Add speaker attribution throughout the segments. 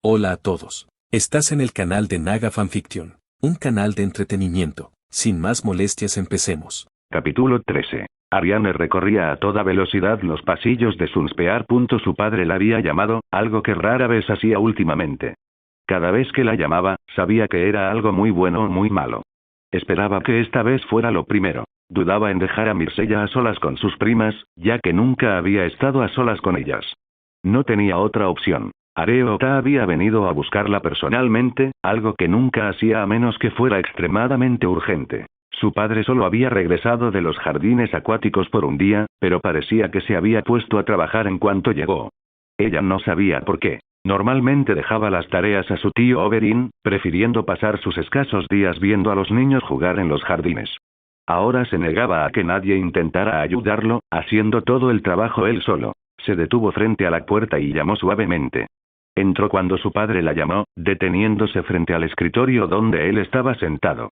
Speaker 1: Hola a todos. Estás en el canal de Naga Fanfiction, un canal de entretenimiento. Sin más molestias, empecemos.
Speaker 2: Capítulo 13. Ariane recorría a toda velocidad los pasillos de Sunspear. Su padre la había llamado, algo que rara vez hacía últimamente. Cada vez que la llamaba, sabía que era algo muy bueno o muy malo. Esperaba que esta vez fuera lo primero. Dudaba en dejar a Mirsella a solas con sus primas, ya que nunca había estado a solas con ellas. No tenía otra opción. Areota había venido a buscarla personalmente, algo que nunca hacía a menos que fuera extremadamente urgente. Su padre solo había regresado de los jardines acuáticos por un día, pero parecía que se había puesto a trabajar en cuanto llegó. Ella no sabía por qué. Normalmente dejaba las tareas a su tío Oberyn, prefiriendo pasar sus escasos días viendo a los niños jugar en los jardines. Ahora se negaba a que nadie intentara ayudarlo, haciendo todo el trabajo él solo. Se detuvo frente a la puerta y llamó suavemente. Entró cuando su padre la llamó, deteniéndose frente al escritorio donde él estaba sentado.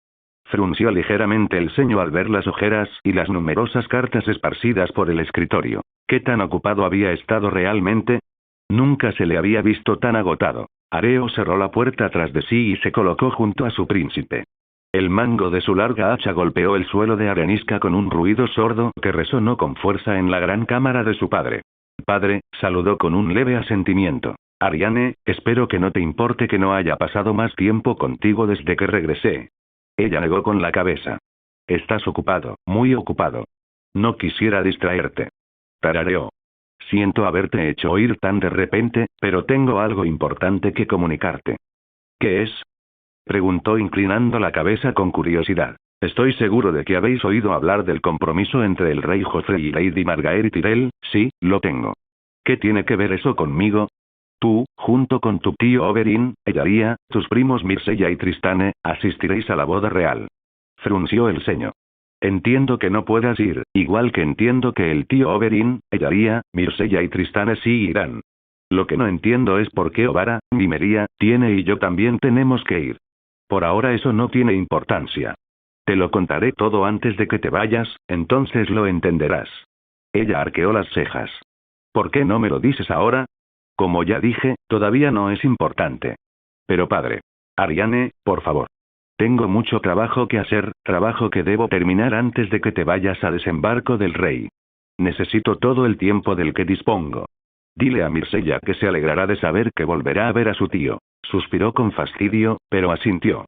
Speaker 2: Frunció ligeramente el ceño al ver las ojeras y las numerosas cartas esparcidas por el escritorio. ¿Qué tan ocupado había estado realmente? Nunca se le había visto tan agotado. Areo cerró la puerta tras de sí y se colocó junto a su príncipe. El mango de su larga hacha golpeó el suelo de arenisca con un ruido sordo que resonó con fuerza en la gran cámara de su padre. Padre, saludó con un leve asentimiento. Ariane, espero que no te importe que no haya pasado más tiempo contigo desde que regresé. Ella negó con la cabeza. Estás ocupado, muy ocupado. No quisiera distraerte. Tarareó. Siento haberte hecho oír tan de repente, pero tengo algo importante que comunicarte. ¿Qué es? Preguntó inclinando la cabeza con curiosidad. Estoy seguro de que habéis oído hablar del compromiso entre el rey Joffrey y Lady Margaery Tyrell. Sí, lo tengo. ¿Qué tiene que ver eso conmigo? Tú, junto con tu tío Oberyn, Ellaria, tus primos Myrcella y Tristane, asistiréis a la boda real. Frunció el ceño. Entiendo que no puedas ir, igual que entiendo que el tío Oberyn, Ellaria, Myrcella y Tristane sí irán. Lo que no entiendo es por qué Obara, Nymeria, Tiene y yo también tenemos que ir. Por ahora eso no tiene importancia. Te lo contaré todo antes de que te vayas, entonces lo entenderás. Ella arqueó las cejas. ¿Por qué no me lo dices ahora? Como ya dije, todavía no es importante. Pero padre. Ariane, por favor. Tengo mucho trabajo que hacer, trabajo que debo terminar antes de que te vayas a desembarco del rey. Necesito todo el tiempo del que dispongo. Dile a Myrcella que se alegrará de saber que volverá a ver a su tío. Suspiró con fastidio, pero asintió.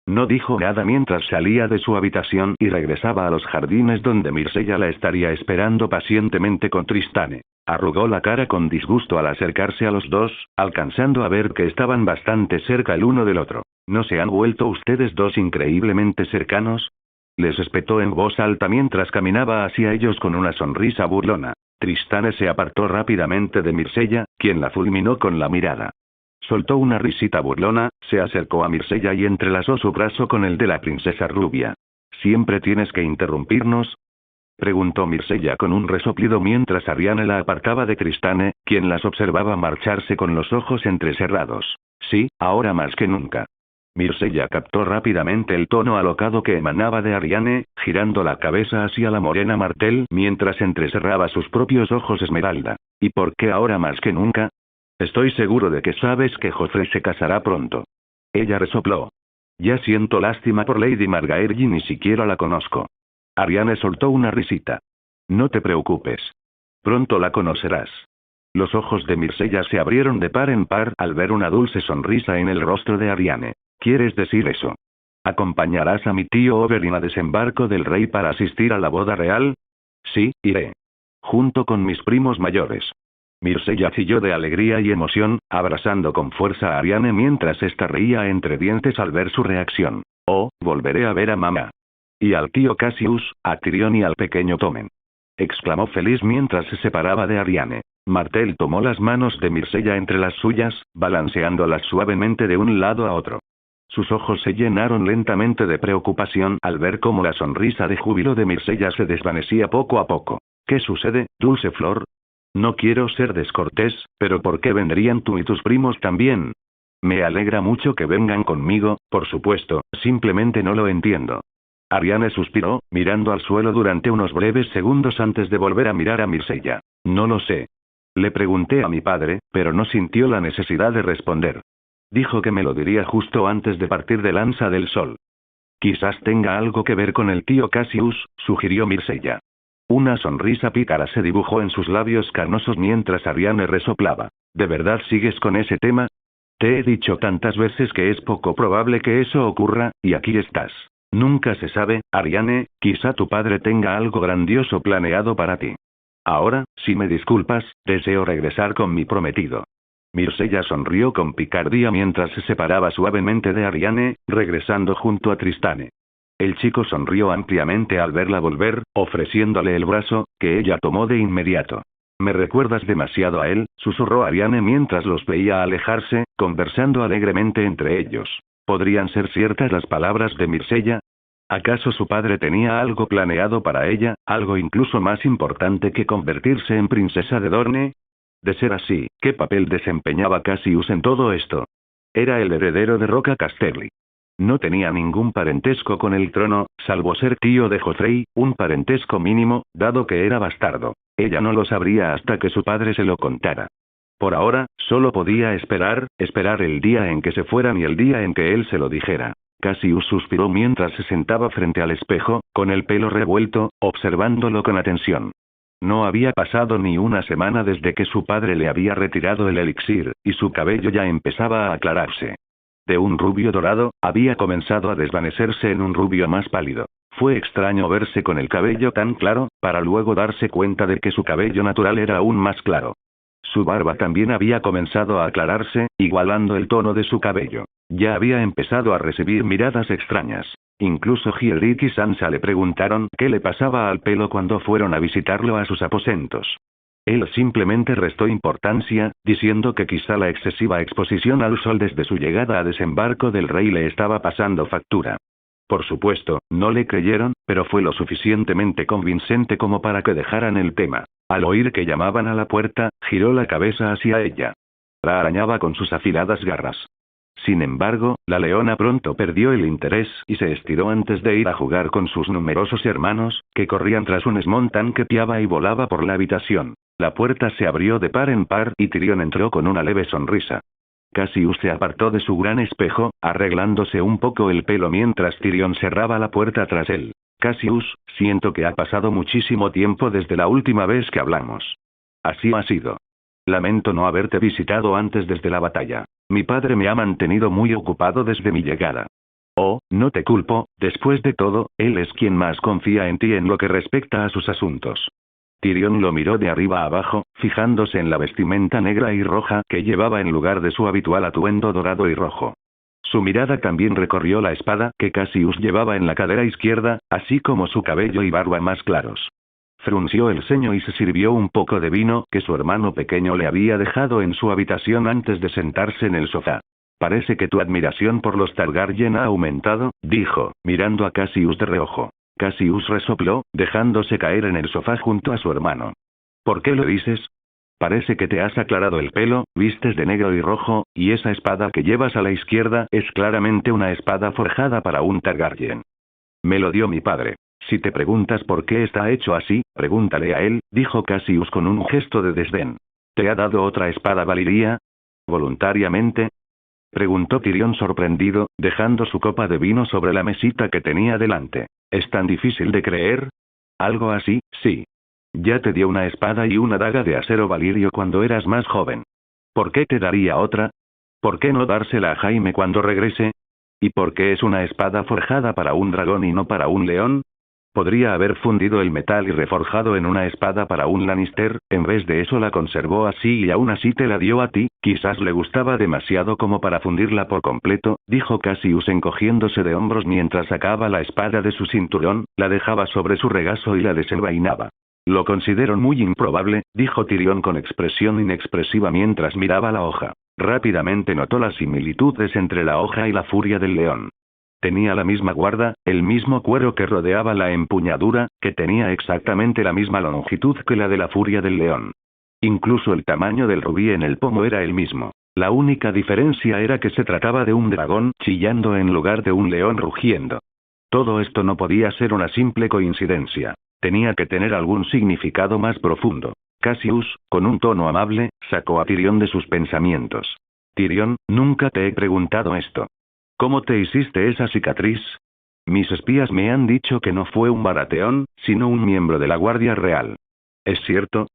Speaker 2: No dijo nada mientras salía de su habitación y regresaba a los jardines donde Myrcella la estaría esperando pacientemente con Tristane. Arrugó la cara con disgusto al acercarse a los dos, alcanzando a ver que estaban bastante cerca el uno del otro. ¿No se han vuelto ustedes dos increíblemente cercanos? Les espetó en voz alta mientras caminaba hacia ellos con una sonrisa burlona. Tristane se apartó rápidamente de Myrcella, quien la fulminó con la mirada. Soltó una risita burlona, se acercó a Myrcella y entrelazó su brazo con el de la princesa rubia. ¿Siempre tienes que interrumpirnos?, preguntó Myrcella con un resoplido mientras Ariane la apartaba de Tristane, quien las observaba marcharse con los ojos entrecerrados. Sí, ahora más que nunca. Myrcella captó rápidamente el tono alocado que emanaba de Ariane, girando la cabeza hacia la morena Martell mientras entrecerraba sus propios ojos esmeralda. ¿Y por qué ahora más que nunca? Estoy seguro de que sabes que Joffrey se casará pronto. Ella resopló. Ya siento lástima por Lady Margaery y ni siquiera la conozco. Ariane soltó una risita. No te preocupes. Pronto la conocerás. Los ojos de Myrcella se abrieron de par en par al ver una dulce sonrisa en el rostro de Ariane. ¿Quieres decir eso? ¿Acompañarás a mi tío Oberyn a desembarco del rey para asistir a la boda real? Sí, iré. Junto con mis primos mayores. Myrcella chilló de alegría y emoción, abrazando con fuerza a Ariane mientras ésta reía entre dientes al ver su reacción. Oh, volveré a ver a mamá. Y al tío Cassius, a Tyrion y al pequeño Tommen. Exclamó feliz mientras se separaba de Ariane. Martell tomó las manos de Myrcella entre las suyas, balanceándolas suavemente de un lado a otro. Sus ojos se llenaron lentamente de preocupación al ver cómo la sonrisa de júbilo de Myrcella se desvanecía poco a poco. ¿Qué sucede, dulce flor? No quiero ser descortés, pero ¿por qué vendrían tú y tus primos también? Me alegra mucho que vengan conmigo, por supuesto, simplemente no lo entiendo. Ariane suspiró, mirando al suelo durante unos breves segundos antes de volver a mirar a Myrcella. No lo sé. Le pregunté a mi padre, pero no sintió la necesidad de responder. Dijo que me lo diría justo antes de partir de Lanza del Sol. Quizás tenga algo que ver con el tío Cassius, sugirió Mircella. Una sonrisa pícara se dibujó en sus labios carnosos mientras Ariane resoplaba. ¿De verdad sigues con ese tema? Te he dicho tantas veces que es poco probable que eso ocurra, y aquí estás. Nunca se sabe, Ariane, quizá tu padre tenga algo grandioso planeado para ti. Ahora, si me disculpas, deseo regresar con mi prometido. Mircella sonrió con picardía mientras se separaba suavemente de Ariane, regresando junto a Tristane. El chico sonrió ampliamente al verla volver, ofreciéndole el brazo, que ella tomó de inmediato. Me recuerdas demasiado a él, susurró Ariane mientras los veía alejarse, conversando alegremente entre ellos. ¿Podrían ser ciertas las palabras de Mircella? ¿Acaso su padre tenía algo planeado para ella, algo incluso más importante que convertirse en princesa de Dorne? De ser así, ¿qué papel desempeñaba Cassius en todo esto? Era el heredero de Roca Casterly. No tenía ningún parentesco con el trono, salvo ser tío de Joffrey, un parentesco mínimo, dado que era bastardo. Ella no lo sabría hasta que su padre se lo contara. Por ahora, solo podía esperar el día en que se fueran y el día en que él se lo dijera. Cassius suspiró mientras se sentaba frente al espejo, con el pelo revuelto, observándolo con atención. No había pasado ni una semana desde que su padre le había retirado el elixir, y su cabello ya empezaba a aclararse. De un rubio dorado, había comenzado a desvanecerse en un rubio más pálido. Fue extraño verse con el cabello tan claro, para luego darse cuenta de que su cabello natural era aún más claro. Su barba también había comenzado a aclararse, igualando el tono de su cabello. Ya había empezado a recibir miradas extrañas. Incluso Hildred y Sansa le preguntaron qué le pasaba al pelo cuando fueron a visitarlo a sus aposentos. Él simplemente restó importancia, diciendo que quizá la excesiva exposición al sol desde su llegada a desembarco del rey le estaba pasando factura. Por supuesto, no le creyeron, pero fue lo suficientemente convincente como para que dejaran el tema. Al oír que llamaban a la puerta, giró la cabeza hacia ella. La arañaba con sus afiladas garras. Sin embargo, la leona pronto perdió el interés y se estiró antes de ir a jugar con sus numerosos hermanos, que corrían tras un Smontan que piaba y volaba por la habitación. La puerta se abrió de par en par y Tyrion entró con una leve sonrisa. Cassius se apartó de su gran espejo, arreglándose un poco el pelo mientras Tyrion cerraba la puerta tras él. Cassius, siento que ha pasado muchísimo tiempo desde la última vez que hablamos. Así ha sido. Lamento no haberte visitado antes desde la batalla. Mi padre me ha mantenido muy ocupado desde mi llegada. Oh, no te culpo, después de todo, él es quien más confía en ti en lo que respecta a sus asuntos. Tyrion lo miró de arriba a abajo, fijándose en la vestimenta negra y roja que llevaba en lugar de su habitual atuendo dorado y rojo. Su mirada también recorrió la espada que Cassius llevaba en la cadera izquierda, así como su cabello y barba más claros. Frunció el ceño y se sirvió un poco de vino que su hermano pequeño le había dejado en su habitación antes de sentarse en el sofá. Parece que tu admiración por los Targaryen ha aumentado, dijo, mirando a Cassius de reojo. Cassius resopló, dejándose caer en el sofá junto a su hermano. ¿Por qué lo dices? Parece que te has aclarado el pelo, vistes de negro y rojo, y esa espada que llevas a la izquierda es claramente una espada forjada para un Targaryen. Me lo dio mi padre. Si te preguntas por qué está hecho así, pregúntale a él, dijo Cassius con un gesto de desdén. ¿Te ha dado otra espada Valyria? ¿Voluntariamente? Preguntó Tyrion sorprendido, dejando su copa de vino sobre la mesita que tenía delante. ¿Es tan difícil de creer? Algo así, sí. Ya te dio una espada y una daga de acero valirio cuando eras más joven. ¿Por qué te daría otra? ¿Por qué no dársela a Jaime cuando regrese? ¿Y por qué es una espada forjada para un dragón y no para un león? Podría haber fundido el metal y reforjado en una espada para un Lannister, en vez de eso la conservó así y aún así te la dio a ti, quizás le gustaba demasiado como para fundirla por completo, dijo Cassius encogiéndose de hombros mientras sacaba la espada de su cinturón, la dejaba sobre su regazo y la desenvainaba. Lo considero muy improbable, dijo Tyrion con expresión inexpresiva mientras miraba la hoja. Rápidamente notó las similitudes entre la hoja y la furia del león. Tenía la misma guarda, el mismo cuero que rodeaba la empuñadura, que tenía exactamente la misma longitud que la de la furia del león. Incluso el tamaño del rubí en el pomo era el mismo. La única diferencia era que se trataba de un dragón chillando en lugar de un león rugiendo. Todo esto no podía ser una simple coincidencia. Tenía que tener algún significado más profundo. Cassius, con un tono amable, sacó a Tyrion de sus pensamientos. Tyrion, nunca te he preguntado esto. ¿Cómo te hiciste esa cicatriz? Mis espías me han dicho que no fue un Baratheon, sino un miembro de la Guardia Real. ¿Es cierto?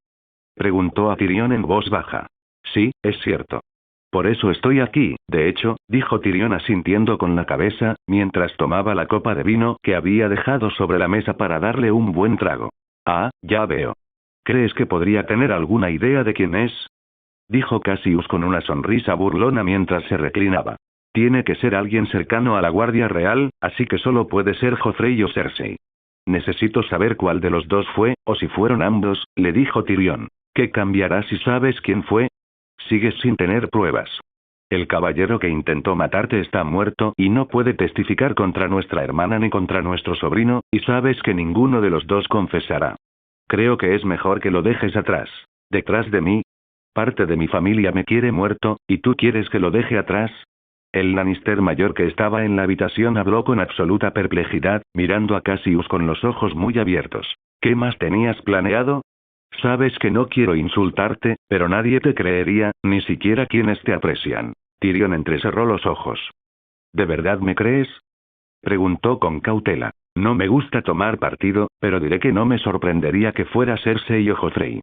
Speaker 2: Preguntó a Tyrion en voz baja. Sí, es cierto. Por eso estoy aquí, de hecho, dijo Tyrion asintiendo con la cabeza, mientras tomaba la copa de vino que había dejado sobre la mesa para darle un buen trago. Ah, ya veo. ¿Crees que podría tener alguna idea de quién es? Dijo Cassius con una sonrisa burlona mientras se reclinaba. Tiene que ser alguien cercano a la Guardia Real, así que solo puede ser Joffrey o Cersei. Necesito saber cuál de los dos fue, o si fueron ambos, le dijo Tyrion. ¿Qué cambiará si sabes quién fue? Sigues sin tener pruebas. El caballero que intentó matarte está muerto y no puede testificar contra nuestra hermana ni contra nuestro sobrino, y sabes que ninguno de los dos confesará. Creo que es mejor que lo dejes atrás. ¿Detrás de mí? Parte de mi familia me quiere muerto, ¿y tú quieres que lo deje atrás? El Lannister mayor que estaba en la habitación habló con absoluta perplejidad, mirando a Cassius con los ojos muy abiertos. ¿Qué más tenías planeado? Sabes que no quiero insultarte, pero nadie te creería, ni siquiera quienes te aprecian. Tyrion entrecerró los ojos. ¿De verdad me crees? Preguntó con cautela. No me gusta tomar partido, pero diré que no me sorprendería que fuera Cersei o Joffrey.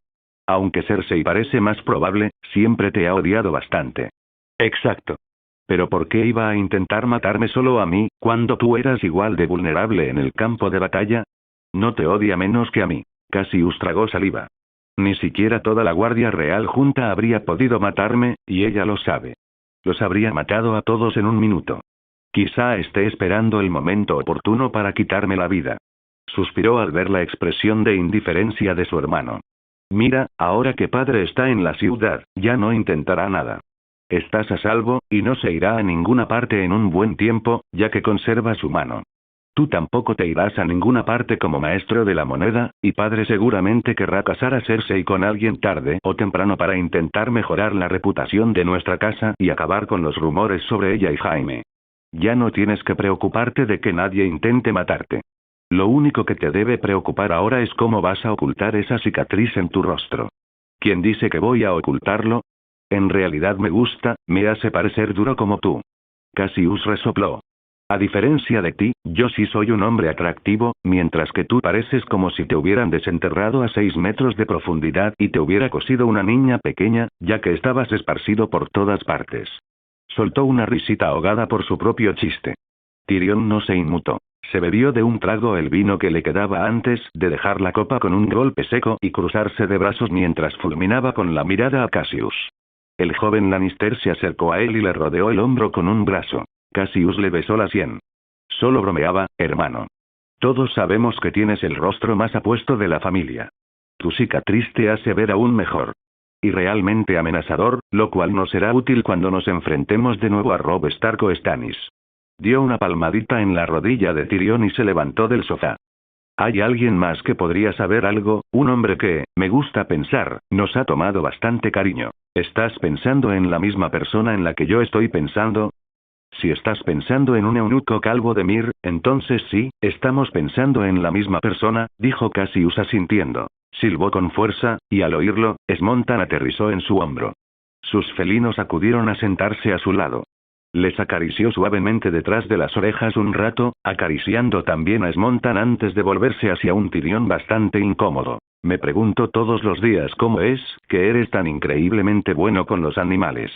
Speaker 2: Aunque Cersei parece más probable, siempre te ha odiado bastante. Exacto. Pero ¿por qué iba a intentar matarme solo a mí, cuando tú eras igual de vulnerable en el campo de batalla? No te odia menos que a mí. Cassius tragó saliva. Ni siquiera toda la Guardia Real junta habría podido matarme, y ella lo sabe. Los habría matado a todos en un minuto. Quizá esté esperando el momento oportuno para quitarme la vida. Suspiró al ver la expresión de indiferencia de su hermano. Mira, ahora que padre está en la ciudad, ya no intentará nada. Estás a salvo, y no se irá a ninguna parte en un buen tiempo, ya que conserva su mano. Tú tampoco te irás a ninguna parte como maestro de la moneda, y padre seguramente querrá casar a Cersei con alguien tarde o temprano para intentar mejorar la reputación de nuestra casa y acabar con los rumores sobre ella y Jaime. Ya no tienes que preocuparte de que nadie intente matarte. Lo único que te debe preocupar ahora es cómo vas a ocultar esa cicatriz en tu rostro. ¿Quién dice que voy a ocultarlo? En realidad me gusta, me hace parecer duro como tú. Cassius resopló. A diferencia de ti, yo sí soy un hombre atractivo, mientras que tú pareces como si te hubieran desenterrado a 6 metros de profundidad y te hubiera cosido una niña pequeña, ya que estabas esparcido por todas partes. Soltó una risita ahogada por su propio chiste. Tyrion no se inmutó. Se bebió de un trago el vino que le quedaba antes de dejar la copa con un golpe seco y cruzarse de brazos mientras fulminaba con la mirada a Cassius. El joven Lannister se acercó a él y le rodeó el hombro con un brazo. Cassius le besó la sien. Solo bromeaba, hermano. Todos sabemos que tienes el rostro más apuesto de la familia. Tu cicatriz te hace ver aún mejor. Y realmente amenazador, lo cual nos será útil cuando nos enfrentemos de nuevo a Robb Stark o Stannis. Dio una palmadita en la rodilla de Tyrion y se levantó del sofá. Hay alguien más que podría saber algo, un hombre que, me gusta pensar, nos ha tomado bastante cariño. ¿Estás pensando en la misma persona en la que yo estoy pensando? Si estás pensando en un eunuco calvo de Mir, entonces sí, estamos pensando en la misma persona, dijo Cassius asintiendo. Silbó con fuerza, y al oírlo, Smontan aterrizó en su hombro. Sus felinos acudieron a sentarse a su lado. Les acarició suavemente detrás de las orejas un rato, acariciando también a Smontan antes de volverse hacia un Tyrion bastante incómodo. Me pregunto todos los días cómo es que eres tan increíblemente bueno con los animales.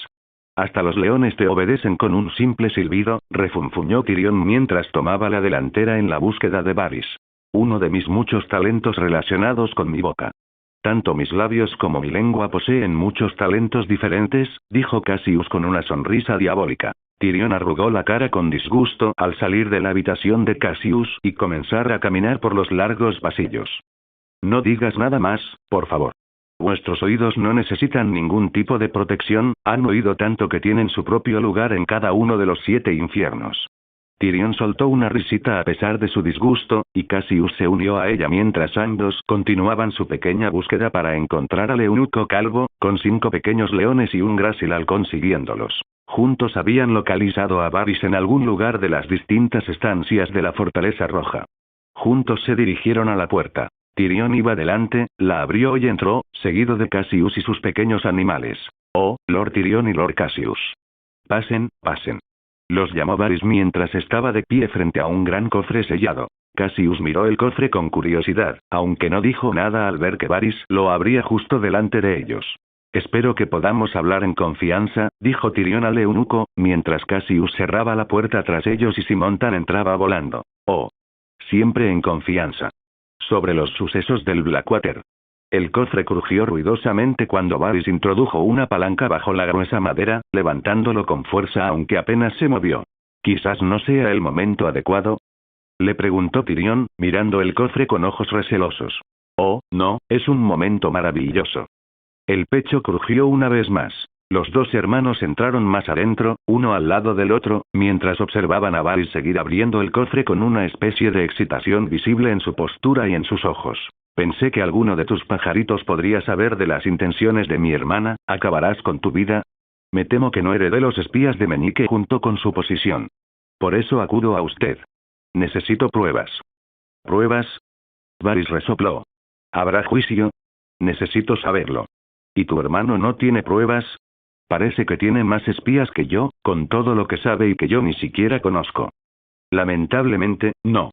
Speaker 2: Hasta los leones te obedecen con un simple silbido, refunfuñó Tyrion mientras tomaba la delantera en la búsqueda de Varys. Uno de mis muchos talentos relacionados con mi boca. Tanto mis labios como mi lengua poseen muchos talentos diferentes, dijo Cassius con una sonrisa diabólica. Tyrion arrugó la cara con disgusto al salir de la habitación de Cassius y comenzar a caminar por los largos pasillos. No digas nada más, por favor. Vuestros oídos no necesitan ningún tipo de protección, han oído tanto que tienen su propio lugar en cada uno de los 7 infiernos. Tyrion soltó una risita a pesar de su disgusto, y Cassius se unió a ella mientras ambos continuaban su pequeña búsqueda para encontrar al eunuco calvo, con 5 pequeños leones y un grácil halcón siguiéndolos. Juntos habían localizado a Varys en algún lugar de las distintas estancias de la Fortaleza Roja. Juntos se dirigieron a la puerta. Tyrion iba delante, la abrió y entró, seguido de Cassius y sus pequeños animales. Oh, Lord Tyrion y Lord Cassius. Pasen, pasen. Los llamó Varys mientras estaba de pie frente a un gran cofre sellado. Cassius miró el cofre con curiosidad, aunque no dijo nada al ver que Varys lo abría justo delante de ellos. Espero que podamos hablar en confianza, dijo Tyrion al eunuco, mientras Cassius cerraba la puerta tras ellos y Simontan entraba volando. Oh. Siempre en confianza. Sobre los sucesos del Blackwater. El cofre crujió ruidosamente cuando Varys introdujo una palanca bajo la gruesa madera, levantándolo con fuerza aunque apenas se movió. Quizás no sea el momento adecuado. Le preguntó Tyrion, mirando el cofre con ojos recelosos. Oh, no, es un momento maravilloso. El pecho crujió una vez más. Los dos hermanos entraron más adentro, uno al lado del otro, mientras observaban a Varys seguir abriendo el cofre con una especie de excitación visible en su postura y en sus ojos. Pensé que alguno de tus pajaritos podría saber de las intenciones de mi hermana. ¿Acabarás con tu vida? Me temo que no heredé los espías de Meñique junto con su posición. Por eso acudo a usted. Necesito pruebas. ¿Pruebas? Varys resopló. ¿Habrá juicio? Necesito saberlo. ¿Y tu hermano no tiene pruebas? Parece que tiene más espías que yo, con todo lo que sabe y que yo ni siquiera conozco. Lamentablemente, no.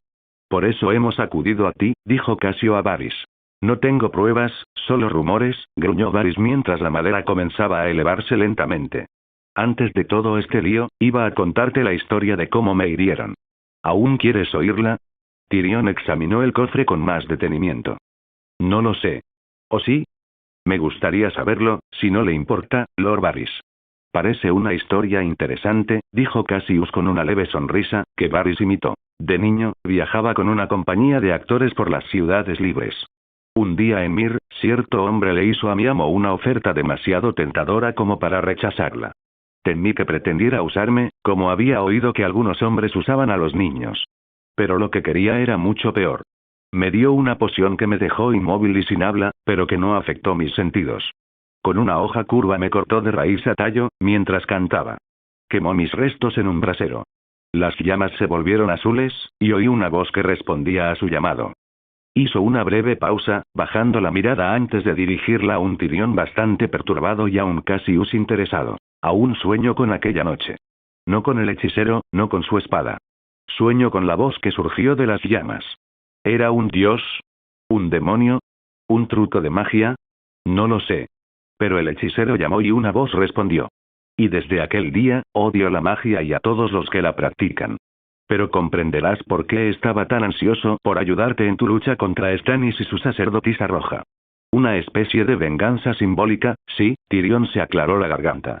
Speaker 2: Por eso hemos acudido a ti, dijo Cassio a Varys. No tengo pruebas, solo rumores, gruñó Varys mientras la madera comenzaba a elevarse lentamente. Antes de todo este lío, iba a contarte la historia de cómo me hirieron. ¿Aún quieres oírla? Tyrion examinó el cofre con más detenimiento. No lo sé. ¿O sí? Me gustaría saberlo, si no le importa, Lord Varys. Parece una historia interesante, dijo Cassius con una leve sonrisa, que Varys imitó. De niño, viajaba con una compañía de actores por las ciudades libres. Un día en Mir, cierto hombre le hizo a mi amo una oferta demasiado tentadora como para rechazarla. Temí que pretendiera usarme, como había oído que algunos hombres usaban a los niños. Pero lo que quería era mucho peor. Me dio una poción que me dejó inmóvil y sin habla, pero que no afectó mis sentidos. Con una hoja curva me cortó de raíz a tallo, mientras cantaba. Quemó mis restos en un brasero. Las llamas se volvieron azules, y oí una voz que respondía a su llamado. Hizo una breve pausa, bajando la mirada antes de dirigirla a un Tyrion bastante perturbado y a un Cassius interesado. Aún sueño con aquella noche. No con el hechicero, no con su espada. Sueño con la voz que surgió de las llamas. ¿Era un dios? ¿Un demonio? ¿Un truco de magia? No lo sé. Pero el hechicero llamó y una voz respondió. Y desde aquel día, odio la magia y a todos los que la practican. Pero comprenderás por qué estaba tan ansioso por ayudarte en tu lucha contra Stannis y su sacerdotisa roja. Una especie de venganza simbólica, sí, Tyrion se aclaró la garganta.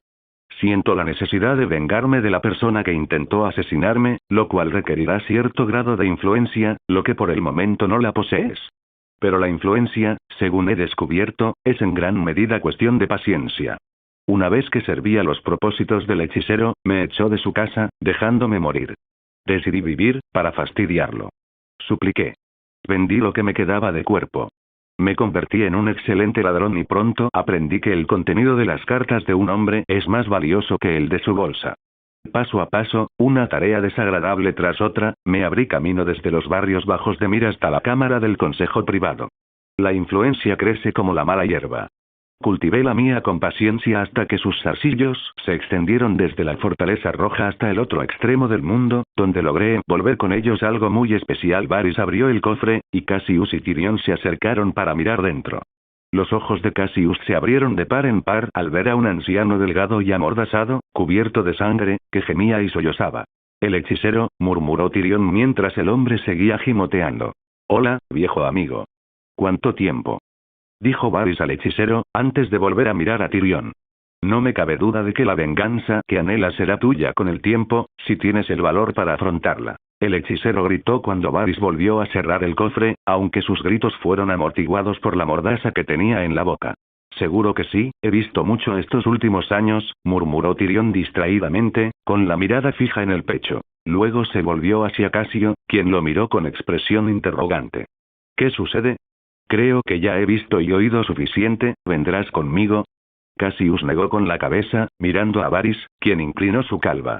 Speaker 2: Siento la necesidad de vengarme de la persona que intentó asesinarme, lo cual requerirá cierto grado de influencia, lo que por el momento no la posees. Pero la influencia, según he descubierto, es en gran medida cuestión de paciencia. Una vez que servía los propósitos del hechicero, me echó de su casa, dejándome morir. Decidí vivir, para fastidiarlo. Supliqué. Vendí lo que me quedaba de cuerpo. Me convertí en un excelente ladrón y pronto aprendí que el contenido de las cartas de un hombre es más valioso que el de su bolsa. Paso a paso, una tarea desagradable tras otra, me abrí camino desde los barrios bajos de Mir hasta la cámara del consejo privado. La influencia crece como la mala hierba. Cultivé la mía con paciencia hasta que sus zarcillos se extendieron desde la fortaleza roja hasta el otro extremo del mundo, donde logré envolver con ellos algo muy especial. Varys abrió el cofre, y Cassius y Tyrion se acercaron para mirar dentro. Los ojos de Cassius se abrieron de par en par al ver a un anciano delgado y amordazado, cubierto de sangre, que gemía y sollozaba. El hechicero, murmuró Tyrion mientras el hombre seguía gimoteando. Hola, viejo amigo. ¿Cuánto tiempo? Dijo Varys al hechicero, antes de volver a mirar a Tyrion. No me cabe duda de que la venganza que anhelas será tuya con el tiempo, si tienes el valor para afrontarla. El hechicero gritó cuando Varys volvió a cerrar el cofre, aunque sus gritos fueron amortiguados por la mordaza que tenía en la boca. Seguro que sí, he visto mucho estos últimos años, murmuró Tyrion distraídamente, con la mirada fija en el pecho. Luego se volvió hacia Cassio, quien lo miró con expresión interrogante. ¿Qué sucede? Creo que ya he visto y oído suficiente, ¿vendrás conmigo? Cassius negó con la cabeza, mirando a Varys, quien inclinó su calva.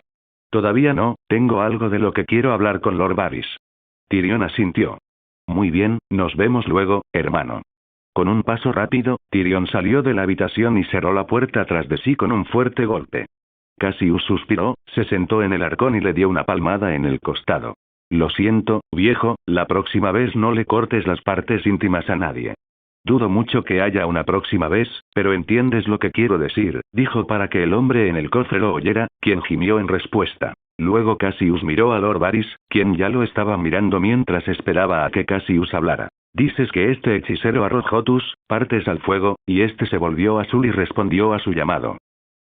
Speaker 2: Todavía no, tengo algo de lo que quiero hablar con Lord Varys. Tyrion asintió. Muy bien, nos vemos luego, hermano. Con un paso rápido, Tyrion salió de la habitación y cerró la puerta tras de sí con un fuerte golpe. Cassius suspiró, se sentó en el arcón y le dio una palmada en el costado. Lo siento, viejo, la próxima vez no le cortes las partes íntimas a nadie. Dudo mucho que haya una próxima vez, pero entiendes lo que quiero decir, dijo para que el hombre en el cofre lo oyera, quien gimió en respuesta. Luego Cassius miró a Lord Varys, quien ya lo estaba mirando mientras esperaba a que Cassius hablara. Dices que este hechicero arrojó tus partes al fuego, y este se volvió azul y respondió a su llamado.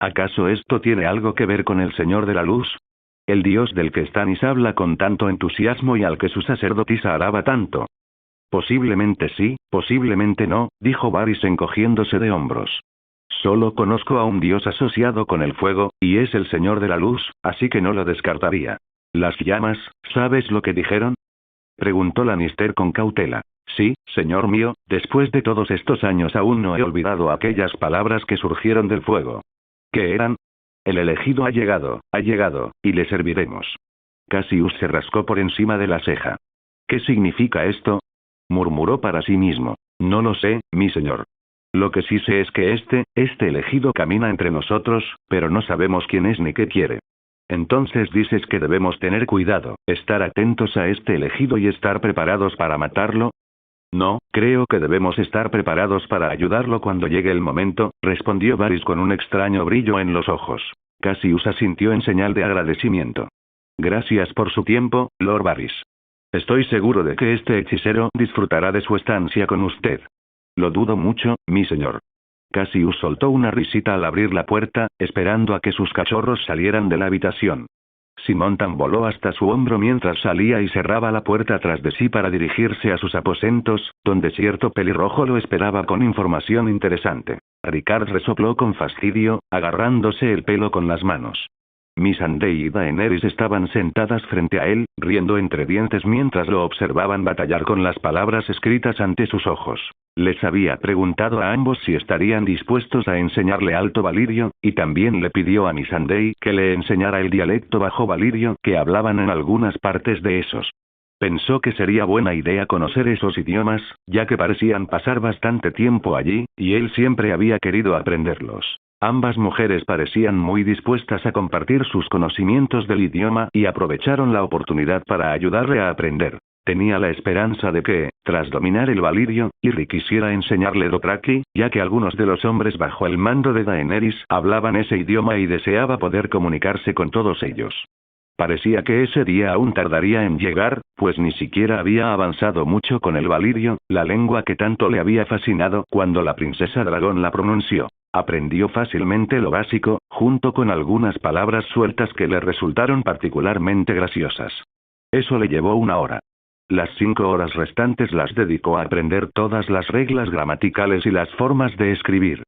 Speaker 2: ¿Acaso esto tiene algo que ver con el Señor de la Luz? El dios del que Stannis habla con tanto entusiasmo y al que su sacerdotisa alaba tanto. Posiblemente sí, posiblemente no, dijo Varys encogiéndose de hombros. Solo conozco a un dios asociado con el fuego, y es el Señor de la Luz, así que no lo descartaría. ¿Las llamas, sabes lo que dijeron? Preguntó Lannister con cautela. Sí, señor mío, después de todos estos años aún no he olvidado aquellas palabras que surgieron del fuego. ¿Qué eran? El elegido ha llegado, y le serviremos. Cassius se rascó por encima de la ceja. ¿Qué significa esto? Murmuró para sí mismo. No lo sé, mi señor. Lo que sí sé es que este elegido camina entre nosotros, pero no sabemos quién es ni qué quiere. Entonces dices que debemos tener cuidado, estar atentos a este elegido y estar preparados para matarlo. No, creo que debemos estar preparados para ayudarlo cuando llegue el momento, respondió Varys con un extraño brillo en los ojos. Cassius asintió en señal de agradecimiento. Gracias por su tiempo, Lord Varys. Estoy seguro de que este hechicero disfrutará de su estancia con usted. Lo dudo mucho, mi señor. Cassius soltó una risita al abrir la puerta, esperando a que sus cachorros salieran de la habitación. Simontan voló hasta su hombro mientras salía y cerraba la puerta tras de sí para dirigirse a sus aposentos, donde cierto pelirrojo lo esperaba con información interesante. Ricard resopló con fastidio, agarrándose el pelo con las manos. Missandei y Daenerys estaban sentadas frente a él, riendo entre dientes mientras lo observaban batallar con las palabras escritas ante sus ojos. Les había preguntado a ambos si estarían dispuestos a enseñarle Alto Valyrio, y también le pidió a Missandei que le enseñara el dialecto Bajo Valyrio que hablaban en algunas partes de esos. Pensó que sería buena idea conocer esos idiomas, ya que parecían pasar bastante tiempo allí, y él siempre había querido aprenderlos. Ambas mujeres parecían muy dispuestas a compartir sus conocimientos del idioma y aprovecharon la oportunidad para ayudarle a aprender. Tenía la esperanza de que, tras dominar el Valyrio, Irri quisiera enseñarle Dothraki, ya que algunos de los hombres bajo el mando de Daenerys hablaban ese idioma y deseaba poder comunicarse con todos ellos. Parecía que ese día aún tardaría en llegar, pues ni siquiera había avanzado mucho con el Valyrio, la lengua que tanto le había fascinado cuando la princesa dragón la pronunció. Aprendió fácilmente lo básico, junto con algunas palabras sueltas que le resultaron particularmente graciosas. Eso le llevó 1 hora. Las 5 horas restantes las dedicó a aprender todas las reglas gramaticales y las formas de escribir.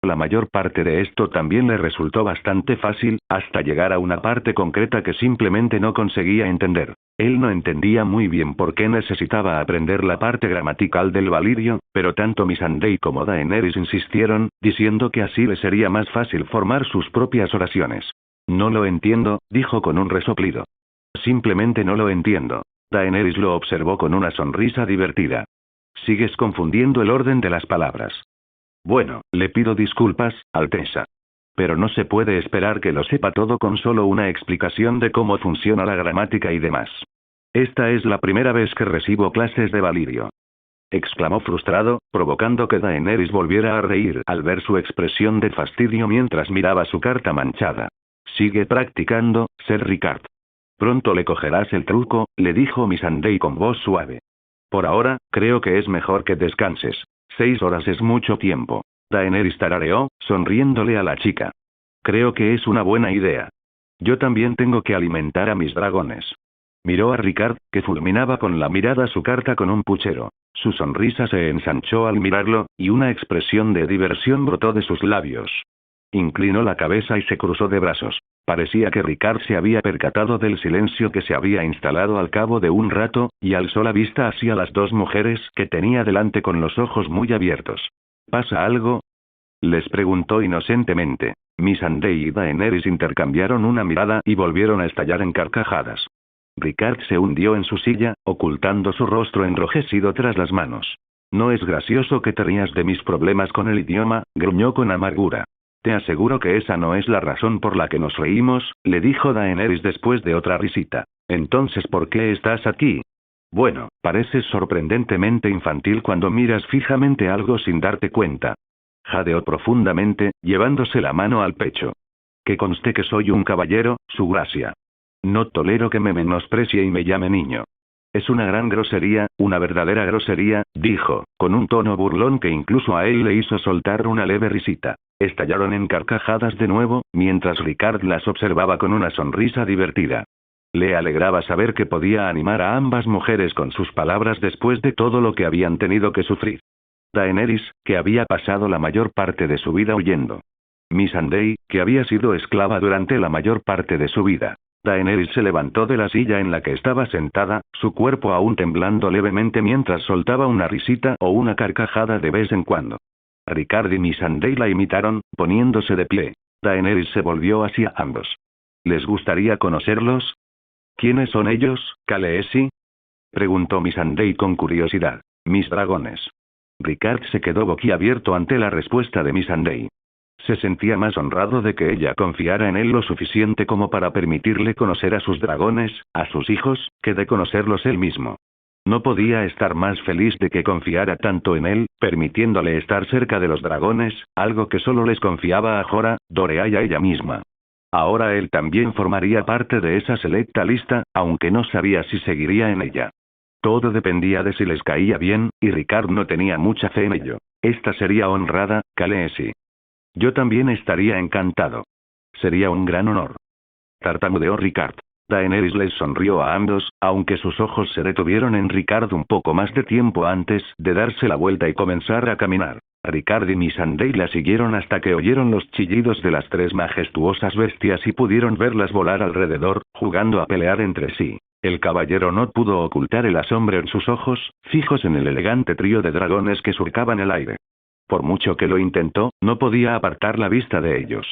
Speaker 2: La mayor parte de esto también le resultó bastante fácil, hasta llegar a una parte concreta que simplemente no conseguía entender. Él no entendía muy bien por qué necesitaba aprender la parte gramatical del Valyrio, pero tanto Missandei como Daenerys insistieron, diciendo que así le sería más fácil formar sus propias oraciones. No lo entiendo, dijo con un resoplido. Simplemente no lo entiendo. Daenerys lo observó con una sonrisa divertida. Sigues confundiendo el orden de las palabras. Bueno, le pido disculpas, Alteza. Pero no se puede esperar que lo sepa todo con solo una explicación de cómo funciona la gramática y demás. Esta es la primera vez que recibo clases de Valyrio. Exclamó frustrado, provocando que Daenerys volviera a reír al ver su expresión de fastidio mientras miraba su carta manchada. Sigue practicando, Ser Ricard. Pronto le cogerás el truco, le dijo Missandei con voz suave. Por ahora, creo que es mejor que descanses. 6 horas es mucho tiempo. Daenerys tarareó, sonriéndole a la chica. Creo que es una buena idea. Yo también tengo que alimentar a mis dragones. Miró a Ricard, que fulminaba con la mirada su carta con un puchero. Su sonrisa se ensanchó al mirarlo, y una expresión de diversión brotó de sus labios. Inclinó la cabeza y se cruzó de brazos. Parecía que Ricard se había percatado del silencio que se había instalado al cabo de un rato, y alzó la vista hacia las 2 mujeres que tenía delante con los ojos muy abiertos. ¿Pasa algo? Les preguntó inocentemente. Missandei y Daenerys intercambiaron una mirada y volvieron a estallar en carcajadas. Ricard se hundió en su silla, ocultando su rostro enrojecido tras las manos. No es gracioso que te rías de mis problemas con el idioma, gruñó con amargura. Te aseguro que esa no es la razón por la que nos reímos, le dijo Daenerys después de otra risita. Entonces, ¿por qué estás aquí? Bueno, pareces sorprendentemente infantil cuando miras fijamente algo sin darte cuenta. Jadeó profundamente, llevándose la mano al pecho. Que conste que soy un caballero, su gracia. No tolero que me menosprecie y me llame niño. Es una gran grosería, una verdadera grosería, dijo, con un tono burlón que incluso a él le hizo soltar una leve risita. Estallaron en carcajadas de nuevo, mientras Ricard las observaba con una sonrisa divertida. Le alegraba saber que podía animar a ambas mujeres con sus palabras después de todo lo que habían tenido que sufrir. Daenerys, que había pasado la mayor parte de su vida huyendo. Missandei, que había sido esclava durante la mayor parte de su vida. Daenerys se levantó de la silla en la que estaba sentada, su cuerpo aún temblando levemente mientras soltaba una risita o una carcajada de vez en cuando. Ricard y Missandei la imitaron, poniéndose de pie. Daenerys se volvió hacia ambos. ¿Les gustaría conocerlos? ¿Quiénes son ellos, Khaleesi? Preguntó Missandei con curiosidad. Mis dragones. Ricard se quedó boquiabierto ante la respuesta de Missandei. Se sentía más honrado de que ella confiara en él lo suficiente como para permitirle conocer a sus dragones, a sus hijos, que de conocerlos él mismo. No podía estar más feliz de que confiara tanto en él, permitiéndole estar cerca de los dragones, algo que solo les confiaba a Jorah, Doreah y a ella misma. Ahora él también formaría parte de esa selecta lista, aunque no sabía si seguiría en ella. Todo dependía de si les caía bien, y Ricard no tenía mucha fe en ello. Esta sería honrada, Khaleesi. Yo también estaría encantado. Sería un gran honor. Tartamudeó Ricard. Daenerys les sonrió a ambos, aunque sus ojos se detuvieron en Ricard un poco más de tiempo antes de darse la vuelta y comenzar a caminar. Ricard y Missandei la siguieron hasta que oyeron los chillidos de las tres majestuosas bestias y pudieron verlas volar alrededor, jugando a pelear entre sí. El caballero no pudo ocultar el asombro en sus ojos, fijos en el elegante trío de dragones que surcaban el aire. Por mucho que lo intentó, no podía apartar la vista de ellos.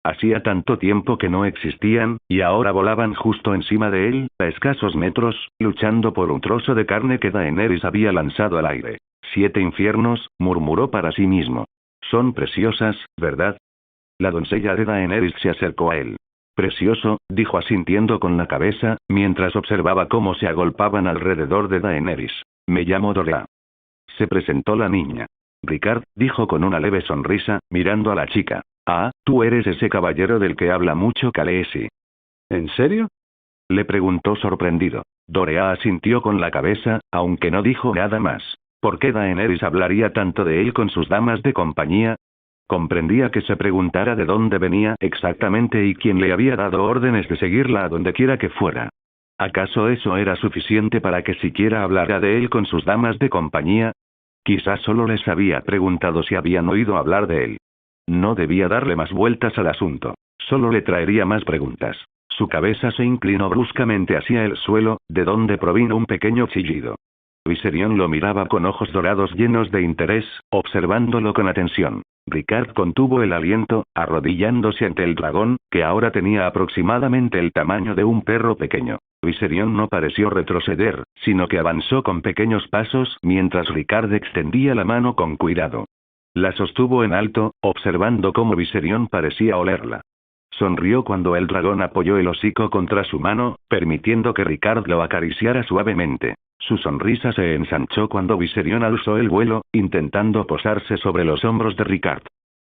Speaker 2: Hacía tanto tiempo que no existían, y ahora volaban justo encima de él, a escasos metros, luchando por un trozo de carne que Daenerys había lanzado al aire. 7 infiernos, murmuró para sí mismo. Son preciosas, ¿verdad? La doncella de Daenerys se acercó a él. Precioso, dijo asintiendo con la cabeza, mientras observaba cómo se agolpaban alrededor de Daenerys. Me llamo Doreah. Se presentó la niña. Ricard, dijo con una leve sonrisa, mirando a la chica. Ah, tú eres ese caballero del que habla mucho Khaleesi. ¿En serio? Le preguntó sorprendido. Doreah asintió con la cabeza, aunque no dijo nada más. ¿Por qué Daenerys hablaría tanto de él con sus damas de compañía? Comprendía que se preguntara de dónde venía exactamente y quién le había dado órdenes de seguirla a donde quiera que fuera. ¿Acaso eso era suficiente para que siquiera hablara de él con sus damas de compañía? Quizás solo les había preguntado si habían oído hablar de él. No debía darle más vueltas al asunto. Solo le traería más preguntas. Su cabeza se inclinó bruscamente hacia el suelo, de donde provino un pequeño chillido. Viserion lo miraba con ojos dorados llenos de interés, observándolo con atención. Ricard contuvo el aliento, arrodillándose ante el dragón, que ahora tenía aproximadamente el tamaño de un perro pequeño. Viserion no pareció retroceder, sino que avanzó con pequeños pasos mientras Ricard extendía la mano con cuidado. La sostuvo en alto, observando cómo Viserion parecía olerla. Sonrió cuando el dragón apoyó el hocico contra su mano, permitiendo que Ricard lo acariciara suavemente. Su sonrisa se ensanchó cuando Viserion alzó el vuelo, intentando posarse sobre los hombros de Ricard.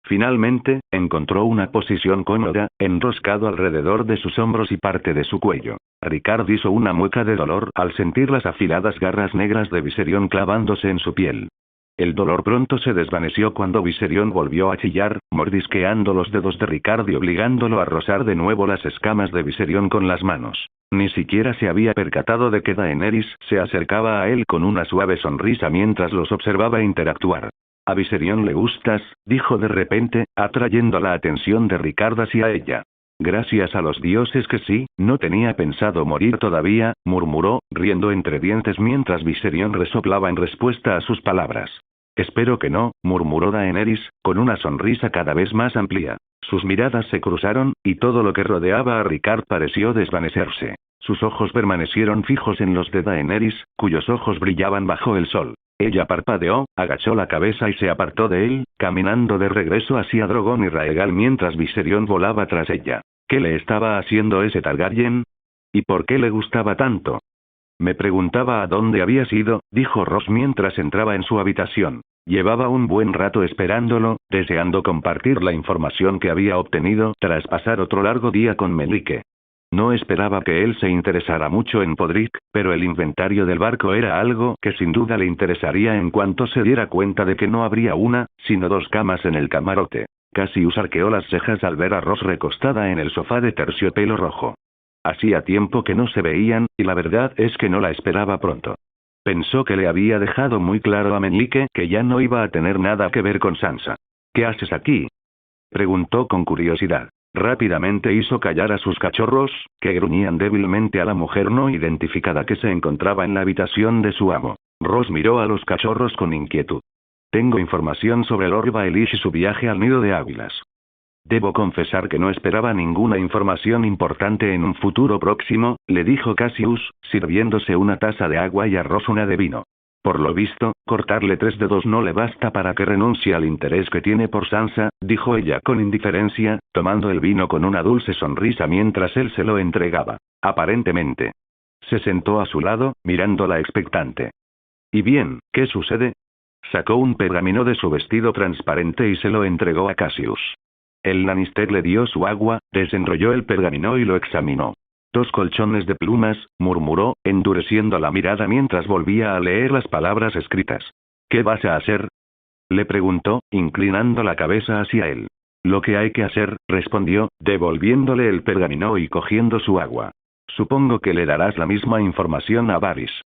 Speaker 2: Finalmente, encontró una posición cómoda, enroscado alrededor de sus hombros y parte de su cuello. Ricard hizo una mueca de dolor al sentir las afiladas garras negras de Viserion clavándose en su piel. El dolor pronto se desvaneció cuando Viserion volvió a chillar, mordisqueando los dedos de Ricard y obligándolo a rozar de nuevo las escamas de Viserion con las manos. Ni siquiera se había percatado de que Daenerys se acercaba a él con una suave sonrisa mientras los observaba interactuar. A Viserion le gustas, dijo de repente, atrayendo la atención de Ricard hacia ella. Gracias a los dioses que sí, no tenía pensado morir todavía, murmuró, riendo entre dientes mientras Viserion resoplaba en respuesta a sus palabras. Espero que no, murmuró Daenerys, con una sonrisa cada vez más amplia. Sus miradas se cruzaron, y todo lo que rodeaba a Ricard pareció desvanecerse. Sus ojos permanecieron fijos en los de Daenerys, cuyos ojos brillaban bajo el sol. Ella parpadeó, agachó la cabeza y se apartó de él, caminando de regreso hacia Drogon y Raegal mientras Viserion volaba tras ella. ¿Qué le estaba haciendo ese Targaryen? ¿Y por qué le gustaba tanto? Me preguntaba a dónde había ido, dijo Ross mientras entraba en su habitación. Llevaba un buen rato esperándolo, deseando compartir la información que había obtenido tras pasar otro largo día con Meñique. No esperaba que él se interesara mucho en Podrick, pero el inventario del barco era algo que sin duda le interesaría en cuanto se diera cuenta de que no habría una, sino dos camas en el camarote. Cassius arqueó las cejas al ver a Ross recostada en el sofá de terciopelo rojo. Hacía tiempo que no se veían, y la verdad es que no la esperaba pronto. Pensó que le había dejado muy claro a Meñique que ya no iba a tener nada que ver con Sansa. ¿Qué haces aquí?, preguntó con curiosidad. Rápidamente hizo callar a sus cachorros, que gruñían débilmente a la mujer no identificada que se encontraba en la habitación de su amo. Ross miró a los cachorros con inquietud. Tengo información sobre Lord Baelish y su viaje al nido de águilas. Debo confesar que no esperaba ninguna información importante en un futuro próximo, le dijo Cassius, sirviéndose una taza de agua y a Ross una de vino. Por lo visto, cortarle 3 dedos no le basta para que renuncie al interés que tiene por Sansa, dijo ella con indiferencia, tomando el vino con una dulce sonrisa mientras él se lo entregaba. Aparentemente. Se sentó a su lado, mirándola expectante. ¿Y bien, qué sucede? Sacó un pergamino de su vestido transparente y se lo entregó a Cassius. El Lannister le dio su agua, desenrolló el pergamino y lo examinó. 2 colchones de plumas, murmuró, endureciendo la mirada mientras volvía a leer las palabras escritas. ¿Qué vas a hacer?, le preguntó, inclinando la cabeza hacia él. Lo que hay que hacer, respondió, devolviéndole el pergamino y cogiendo su agua. Supongo que le darás la misma información a Varys.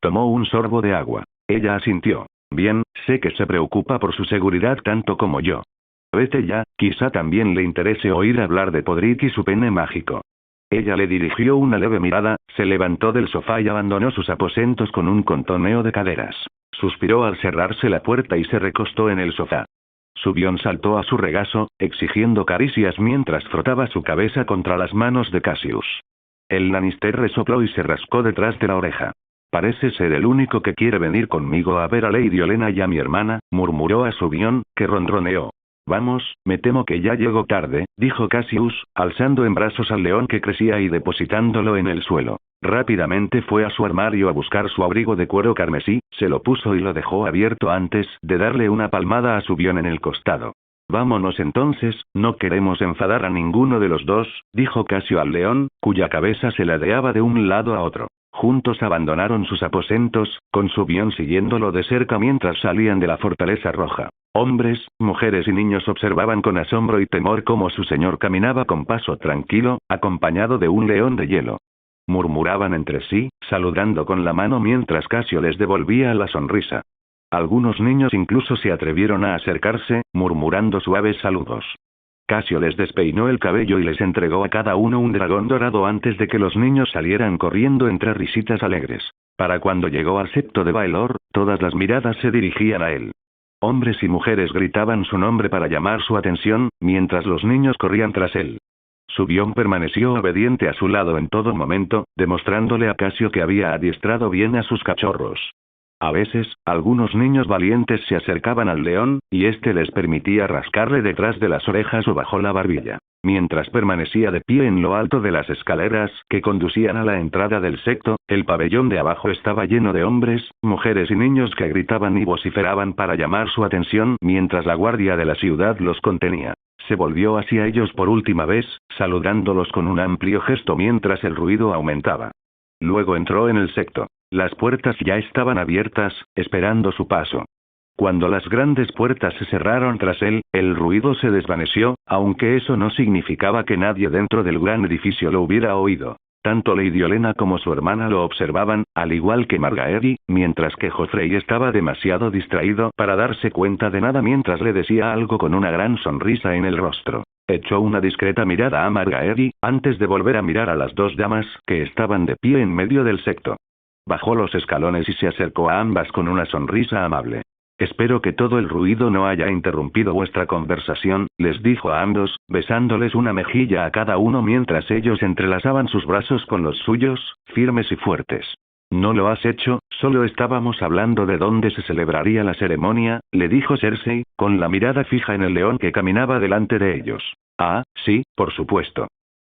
Speaker 2: Tomó un sorbo de agua. Ella asintió. Bien, sé que se preocupa por su seguridad tanto como yo. Vete ya, quizá también le interese oír hablar de Podrick y su pene mágico. Ella le dirigió una leve mirada, se levantó del sofá y abandonó sus aposentos con un contoneo de caderas. Suspiró al cerrarse la puerta y se recostó en el sofá. Subión saltó a su regazo, exigiendo caricias mientras frotaba su cabeza contra las manos de Cassius. El Lannister resopló y se rascó detrás de la oreja. Parece ser el único que quiere venir conmigo a ver a Lady Olenna y a mi hermana, murmuró a Subión, que ronroneó. Vamos, me temo que ya llego tarde, dijo Cassius, alzando en brazos al león que crecía y depositándolo en el suelo. Rápidamente fue a su armario a buscar su abrigo de cuero carmesí, se lo puso y lo dejó abierto antes de darle una palmada a Subión en el costado. Vámonos entonces, no queremos enfadar a ninguno de los dos, dijo Cassio al león, cuya cabeza se ladeaba de un lado a otro. Juntos abandonaron sus aposentos, con Subión siguiéndolo de cerca mientras salían de la fortaleza roja. Hombres, mujeres y niños observaban con asombro y temor cómo su señor caminaba con paso tranquilo, acompañado de un león de hielo. Murmuraban entre sí, saludando con la mano mientras Cassio les devolvía la sonrisa. Algunos niños incluso se atrevieron a acercarse, murmurando suaves saludos. Cassio les despeinó el cabello y les entregó a cada uno un dragón dorado antes de que los niños salieran corriendo entre risitas alegres. Para cuando llegó al septo de Baelor, todas las miradas se dirigían a él. Hombres y mujeres gritaban su nombre para llamar su atención, mientras los niños corrían tras él. Subión permaneció obediente a su lado en todo momento, demostrándole a Cassio que había adiestrado bien a sus cachorros. A veces, algunos niños valientes se acercaban al león, y éste les permitía rascarle detrás de las orejas o bajo la barbilla. Mientras permanecía de pie en lo alto de las escaleras que conducían a la entrada del secto, el pabellón de abajo estaba lleno de hombres, mujeres y niños que gritaban y vociferaban para llamar su atención mientras la guardia de la ciudad los contenía. Se volvió hacia ellos por última vez, saludándolos con un amplio gesto mientras el ruido aumentaba. Luego entró en el secto. Las puertas ya estaban abiertas, esperando su paso. Cuando las grandes puertas se cerraron tras él, el ruido se desvaneció, aunque eso no significaba que nadie dentro del gran edificio lo hubiera oído. Tanto Lady Olenna como su hermana lo observaban, al igual que Margaery, mientras que Joffrey estaba demasiado distraído para darse cuenta de nada mientras le decía algo con una gran sonrisa en el rostro. Echó una discreta mirada a Margaery, antes de volver a mirar a las 2 damas que estaban de pie en medio del secto. Bajó los escalones y se acercó a ambas con una sonrisa amable. Espero que todo el ruido no haya interrumpido vuestra conversación, les dijo a ambos, besándoles una mejilla a cada uno mientras ellos entrelazaban sus brazos con los suyos, firmes y fuertes. No lo has hecho, solo estábamos hablando de dónde se celebraría la ceremonia, le dijo Cersei, con la mirada fija en el león que caminaba delante de ellos. Ah, sí, por supuesto.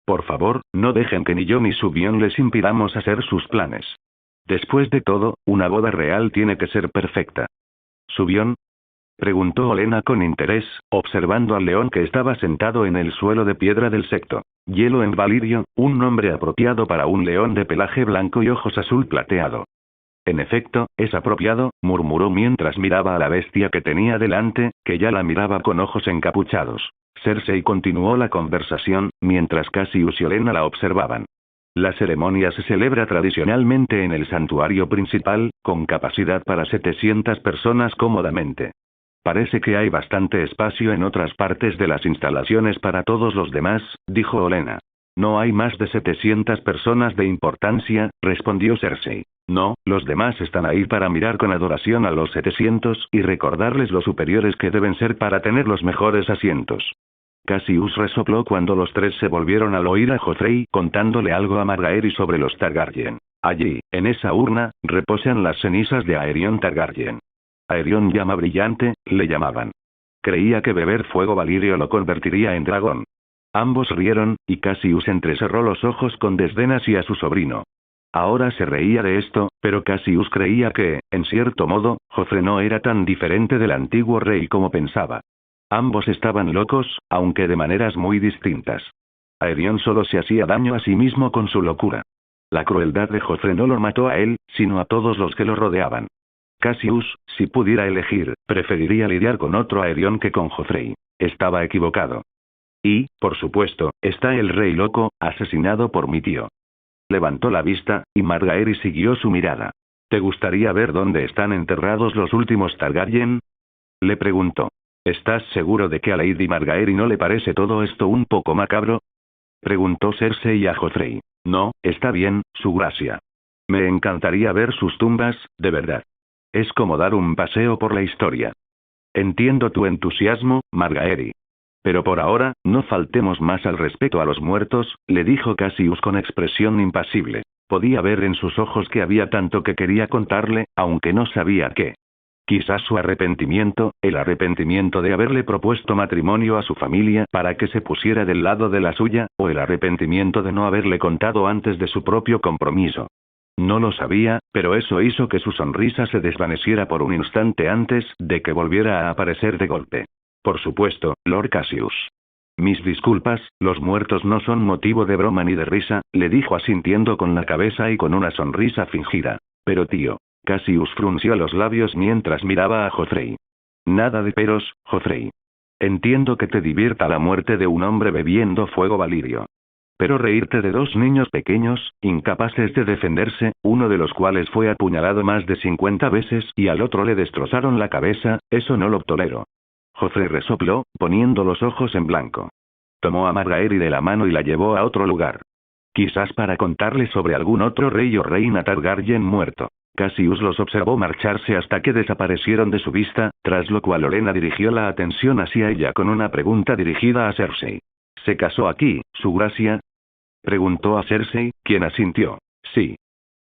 Speaker 2: Por favor, no dejen que ni yo ni Subión les impidamos hacer sus planes. Después de todo, una boda real tiene que ser perfecta. ¿Subión? Preguntó Olenna con interés, observando al león que estaba sentado en el suelo de piedra del secto. Hielo en Valirio, un nombre apropiado para un león de pelaje blanco y ojos azul plateado. En efecto, es apropiado, murmuró mientras miraba a la bestia que tenía delante, que ya la miraba con ojos encapuchados. Cersei continuó la conversación, mientras Cassius y Olenna la observaban. La ceremonia se celebra tradicionalmente en el santuario principal, con capacidad para 700 personas cómodamente. Parece que hay bastante espacio en otras partes de las instalaciones para todos los demás, dijo Olenna. No hay más de 700 personas de importancia, respondió Cersei. No, los demás están ahí para mirar con adoración a los 700 y recordarles lo superiores que deben ser para tener los mejores asientos. Cassius resopló cuando los tres se volvieron al oír a Joffrey contándole algo a Margaery sobre los Targaryen. Allí, en esa urna, reposan las cenizas de Aerion Targaryen. Aerion Llama Brillante, le llamaban. Creía que beber fuego valirio lo convertiría en dragón. Ambos rieron, y Cassius entrecerró los ojos con desdén hacia su sobrino. Ahora se reía de esto, pero Cassius creía que, en cierto modo, Joffrey no era tan diferente del antiguo rey como pensaba. Ambos estaban locos, aunque de maneras muy distintas. Aerion solo se hacía daño a sí mismo con su locura. La crueldad de Joffrey no lo mató a él, sino a todos los que lo rodeaban. Cassius, si pudiera elegir, preferiría lidiar con otro Aerion que con Joffrey. Estaba equivocado. Y, por supuesto, está el rey loco, asesinado por mi tío. Levantó la vista, y Margaery siguió su mirada. ¿Te gustaría ver dónde están enterrados los últimos Targaryen? Le preguntó. ¿Estás seguro de que a Lady Margaery no le parece todo esto un poco macabro? Preguntó Cersei a Joffrey. No, está bien, su gracia. Me encantaría ver sus tumbas, de verdad. Es como dar un paseo por la historia. Entiendo tu entusiasmo, Margaery. Pero por ahora, no faltemos más al respeto a los muertos, le dijo Cassius con expresión impasible. Podía ver en sus ojos que había tanto que quería contarle, aunque no sabía qué. Quizás su arrepentimiento, el arrepentimiento de haberle propuesto matrimonio a su familia para que se pusiera del lado de la suya, o el arrepentimiento de no haberle contado antes de su propio compromiso. No lo sabía, pero eso hizo que su sonrisa se desvaneciera por un instante antes de que volviera a aparecer de golpe. Por supuesto, Lord Cassius. Mis disculpas, los muertos no son motivo de broma ni de risa, le dijo asintiendo con la cabeza y con una sonrisa fingida. Pero tío. Cassius frunció los labios mientras miraba a Joffrey. Nada de peros, Joffrey. Entiendo que te divierta la muerte de un hombre bebiendo fuego valirio. Pero reírte de dos niños pequeños, incapaces de defenderse, uno de los cuales fue apuñalado más de 50 veces y al otro le destrozaron la cabeza, eso no lo tolero. Joffrey resopló, poniendo los ojos en blanco. Tomó a Margaery de la mano y la llevó a otro lugar. Quizás para contarle sobre algún otro rey o reina Targaryen muerto. Cassius los observó marcharse hasta que desaparecieron de su vista, tras lo cual Olenna dirigió la atención hacia ella con una pregunta dirigida a Cersei. ¿Se casó aquí, su gracia? Preguntó a Cersei, quien asintió. Sí.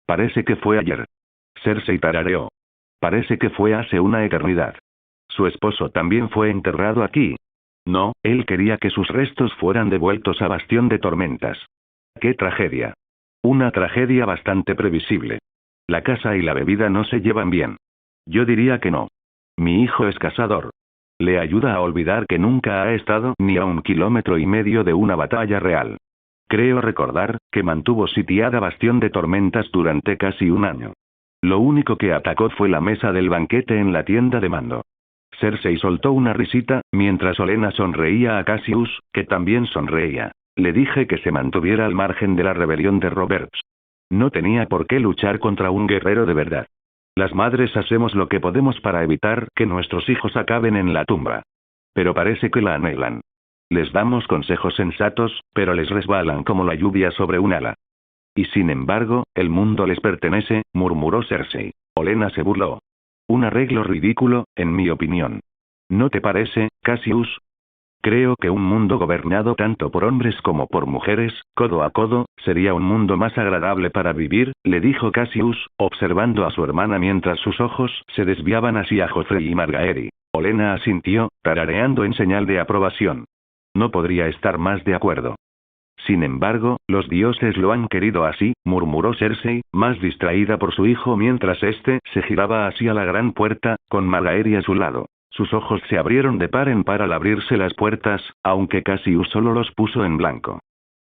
Speaker 2: Parece que fue ayer. Cersei tarareó. Parece que fue hace una eternidad. Su esposo también fue enterrado aquí. No, él quería que sus restos fueran devueltos a Bastión de Tormentas. ¡Qué tragedia! Una tragedia bastante previsible. La casa y la bebida no se llevan bien. Yo diría que no. Mi hijo es cazador. Le ayuda a olvidar que nunca ha estado ni a 1,5 kilómetros de una batalla real. Creo recordar que mantuvo sitiada Bastión de Tormentas durante casi un año. Lo único que atacó fue la mesa del banquete en la tienda de mando. Cersei soltó una risita, mientras Olenna sonreía a Cassius, que también sonreía. Le dije que se mantuviera al margen de la rebelión de Roberts. No tenía por qué luchar contra un guerrero de verdad. Las madres hacemos lo que podemos para evitar que nuestros hijos acaben en la tumba. Pero parece que la anhelan. Les damos consejos sensatos, pero les resbalan como la lluvia sobre un ala. Y sin embargo, el mundo les pertenece, murmuró Cersei. Olenna se burló. Un arreglo ridículo, en mi opinión. ¿No te parece, Cassius? Creo que un mundo gobernado tanto por hombres como por mujeres, codo a codo, sería un mundo más agradable para vivir, le dijo Cassius, observando a su hermana mientras sus ojos se desviaban hacia Joffrey y Margaery. Olenna asintió, tarareando en señal de aprobación. No podría estar más de acuerdo. Sin embargo, los dioses lo han querido así, murmuró Cersei, más distraída por su hijo mientras éste se giraba hacia la gran puerta, con Margaery a su lado. Sus ojos se abrieron de par en par al abrirse las puertas, aunque Cassius solo los puso en blanco.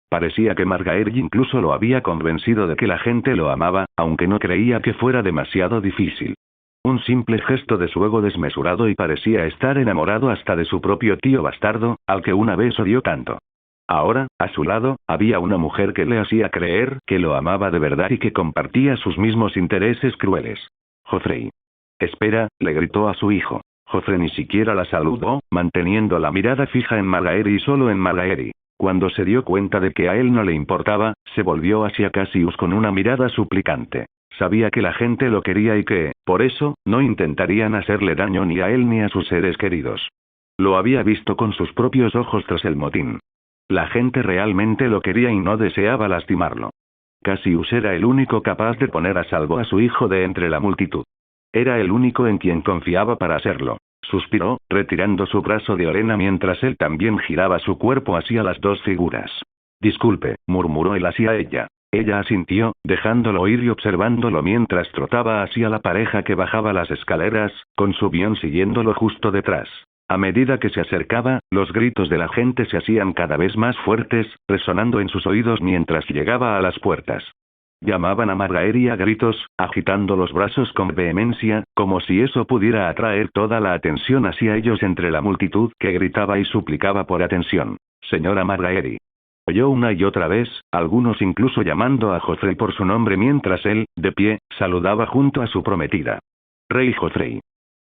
Speaker 2: Parecía que Margaery incluso lo había convencido de que la gente lo amaba, aunque no creía que fuera demasiado difícil. Un simple gesto de su ego desmesurado y parecía estar enamorado hasta de su propio tío bastardo, al que una vez odió tanto. Ahora, a su lado, había una mujer que le hacía creer que lo amaba de verdad y que compartía sus mismos intereses crueles. Joffrey. Espera, le gritó a su hijo. Joffrey ni siquiera la saludó, manteniendo la mirada fija en Margaery y solo en Margaery. Cuando se dio cuenta de que a él no le importaba, se volvió hacia Cassius con una mirada suplicante. Sabía que la gente lo quería y que, por eso, no intentarían hacerle daño ni a él ni a sus seres queridos. Lo había visto con sus propios ojos tras el motín. La gente realmente lo quería y no deseaba lastimarlo. Cassius era el único capaz de poner a salvo a su hijo de entre la multitud. Era el único en quien confiaba para hacerlo. Suspiró, retirando su brazo de Olenna mientras él también giraba su cuerpo hacia las dos figuras. Disculpe, murmuró él hacia ella. Ella asintió, dejándolo ir y observándolo mientras trotaba hacia la pareja que bajaba las escaleras, con su Bion siguiéndolo justo detrás. A medida que se acercaba, los gritos de la gente se hacían cada vez más fuertes, resonando en sus oídos mientras llegaba a las puertas. Llamaban a Margaery a gritos, agitando los brazos con vehemencia, como si eso pudiera atraer toda la atención hacia ellos entre la multitud que gritaba y suplicaba por atención. Señora Margaery. Oyó una y otra vez, algunos incluso llamando a Joffrey por su nombre mientras él, de pie, saludaba junto a su prometida. Rey Joffrey.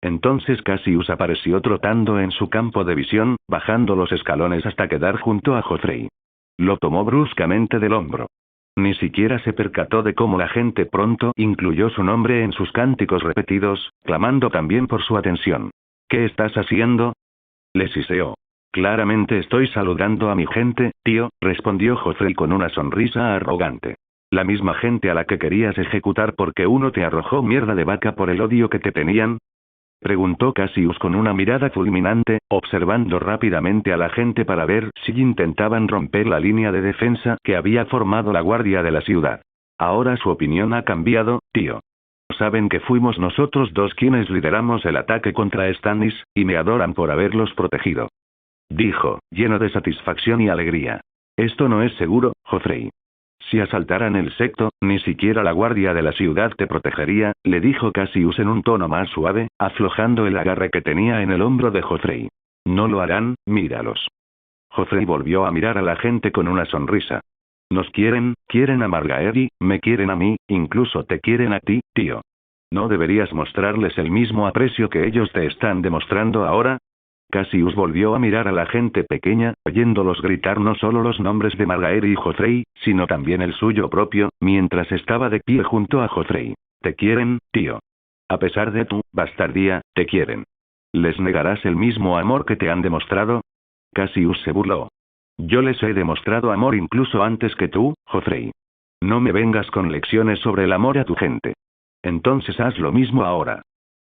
Speaker 2: Entonces Cassius apareció trotando en su campo de visión, bajando los escalones hasta quedar junto a Joffrey. Lo tomó bruscamente del hombro. Ni siquiera se percató de cómo la gente pronto incluyó su nombre en sus cánticos repetidos, clamando también por su atención. ¿Qué estás haciendo? Le siseó. Claramente estoy saludando a mi gente, tío, respondió Joffrey con una sonrisa arrogante. La misma gente a la que querías ejecutar porque uno te arrojó mierda de vaca por el odio que te tenían. Preguntó Cassius con una mirada fulminante, observando rápidamente a la gente para ver si intentaban romper la línea de defensa que había formado la guardia de la ciudad. Ahora su opinión ha cambiado, tío. Saben que fuimos nosotros dos quienes lideramos el ataque contra Stannis, y me adoran por haberlos protegido. Dijo, lleno de satisfacción y alegría. Esto no es seguro, Joffrey. Si asaltaran el secto, ni siquiera la guardia de la ciudad te protegería, le dijo Cassius en un tono más suave, aflojando el agarre que tenía en el hombro de Joffrey. No lo harán, míralos. Joffrey volvió a mirar a la gente con una sonrisa. Nos quieren a Margaery, me quieren a mí, incluso te quieren a ti, tío. ¿No deberías mostrarles el mismo aprecio que ellos te están demostrando ahora? Cassius volvió a mirar a la gente pequeña, oyéndolos gritar no solo los nombres de Margaery y Joffrey, sino también el suyo propio, mientras estaba de pie junto a Joffrey. Te quieren, tío. A pesar de tu bastardía, te quieren. ¿Les negarás el mismo amor que te han demostrado? Cassius se burló. Yo les he demostrado amor incluso antes que tú, Joffrey. No me vengas con lecciones sobre el amor a tu gente. Entonces haz lo mismo ahora.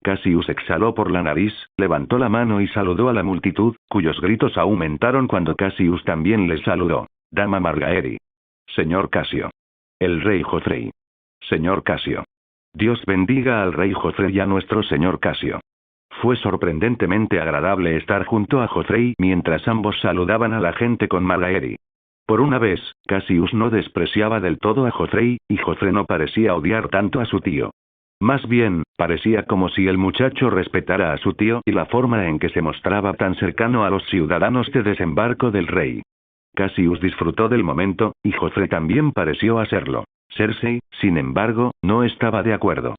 Speaker 2: Cassius exhaló por la nariz, levantó la mano y saludó a la multitud, cuyos gritos aumentaron cuando Cassius también les saludó. Dama Margaery. Señor Cassio. El rey Joffrey. Señor Cassio. Dios bendiga al rey Joffrey y a nuestro señor Cassio. Fue sorprendentemente agradable estar junto a Joffrey mientras ambos saludaban a la gente con Margaery. Por una vez, Cassius no despreciaba del todo a Joffrey, y Joffrey no parecía odiar tanto a su tío. Más bien, parecía como si el muchacho respetara a su tío y la forma en que se mostraba tan cercano a los ciudadanos de desembarco del rey. Cassius disfrutó del momento, y Joffrey también pareció hacerlo. Cersei, sin embargo, no estaba de acuerdo.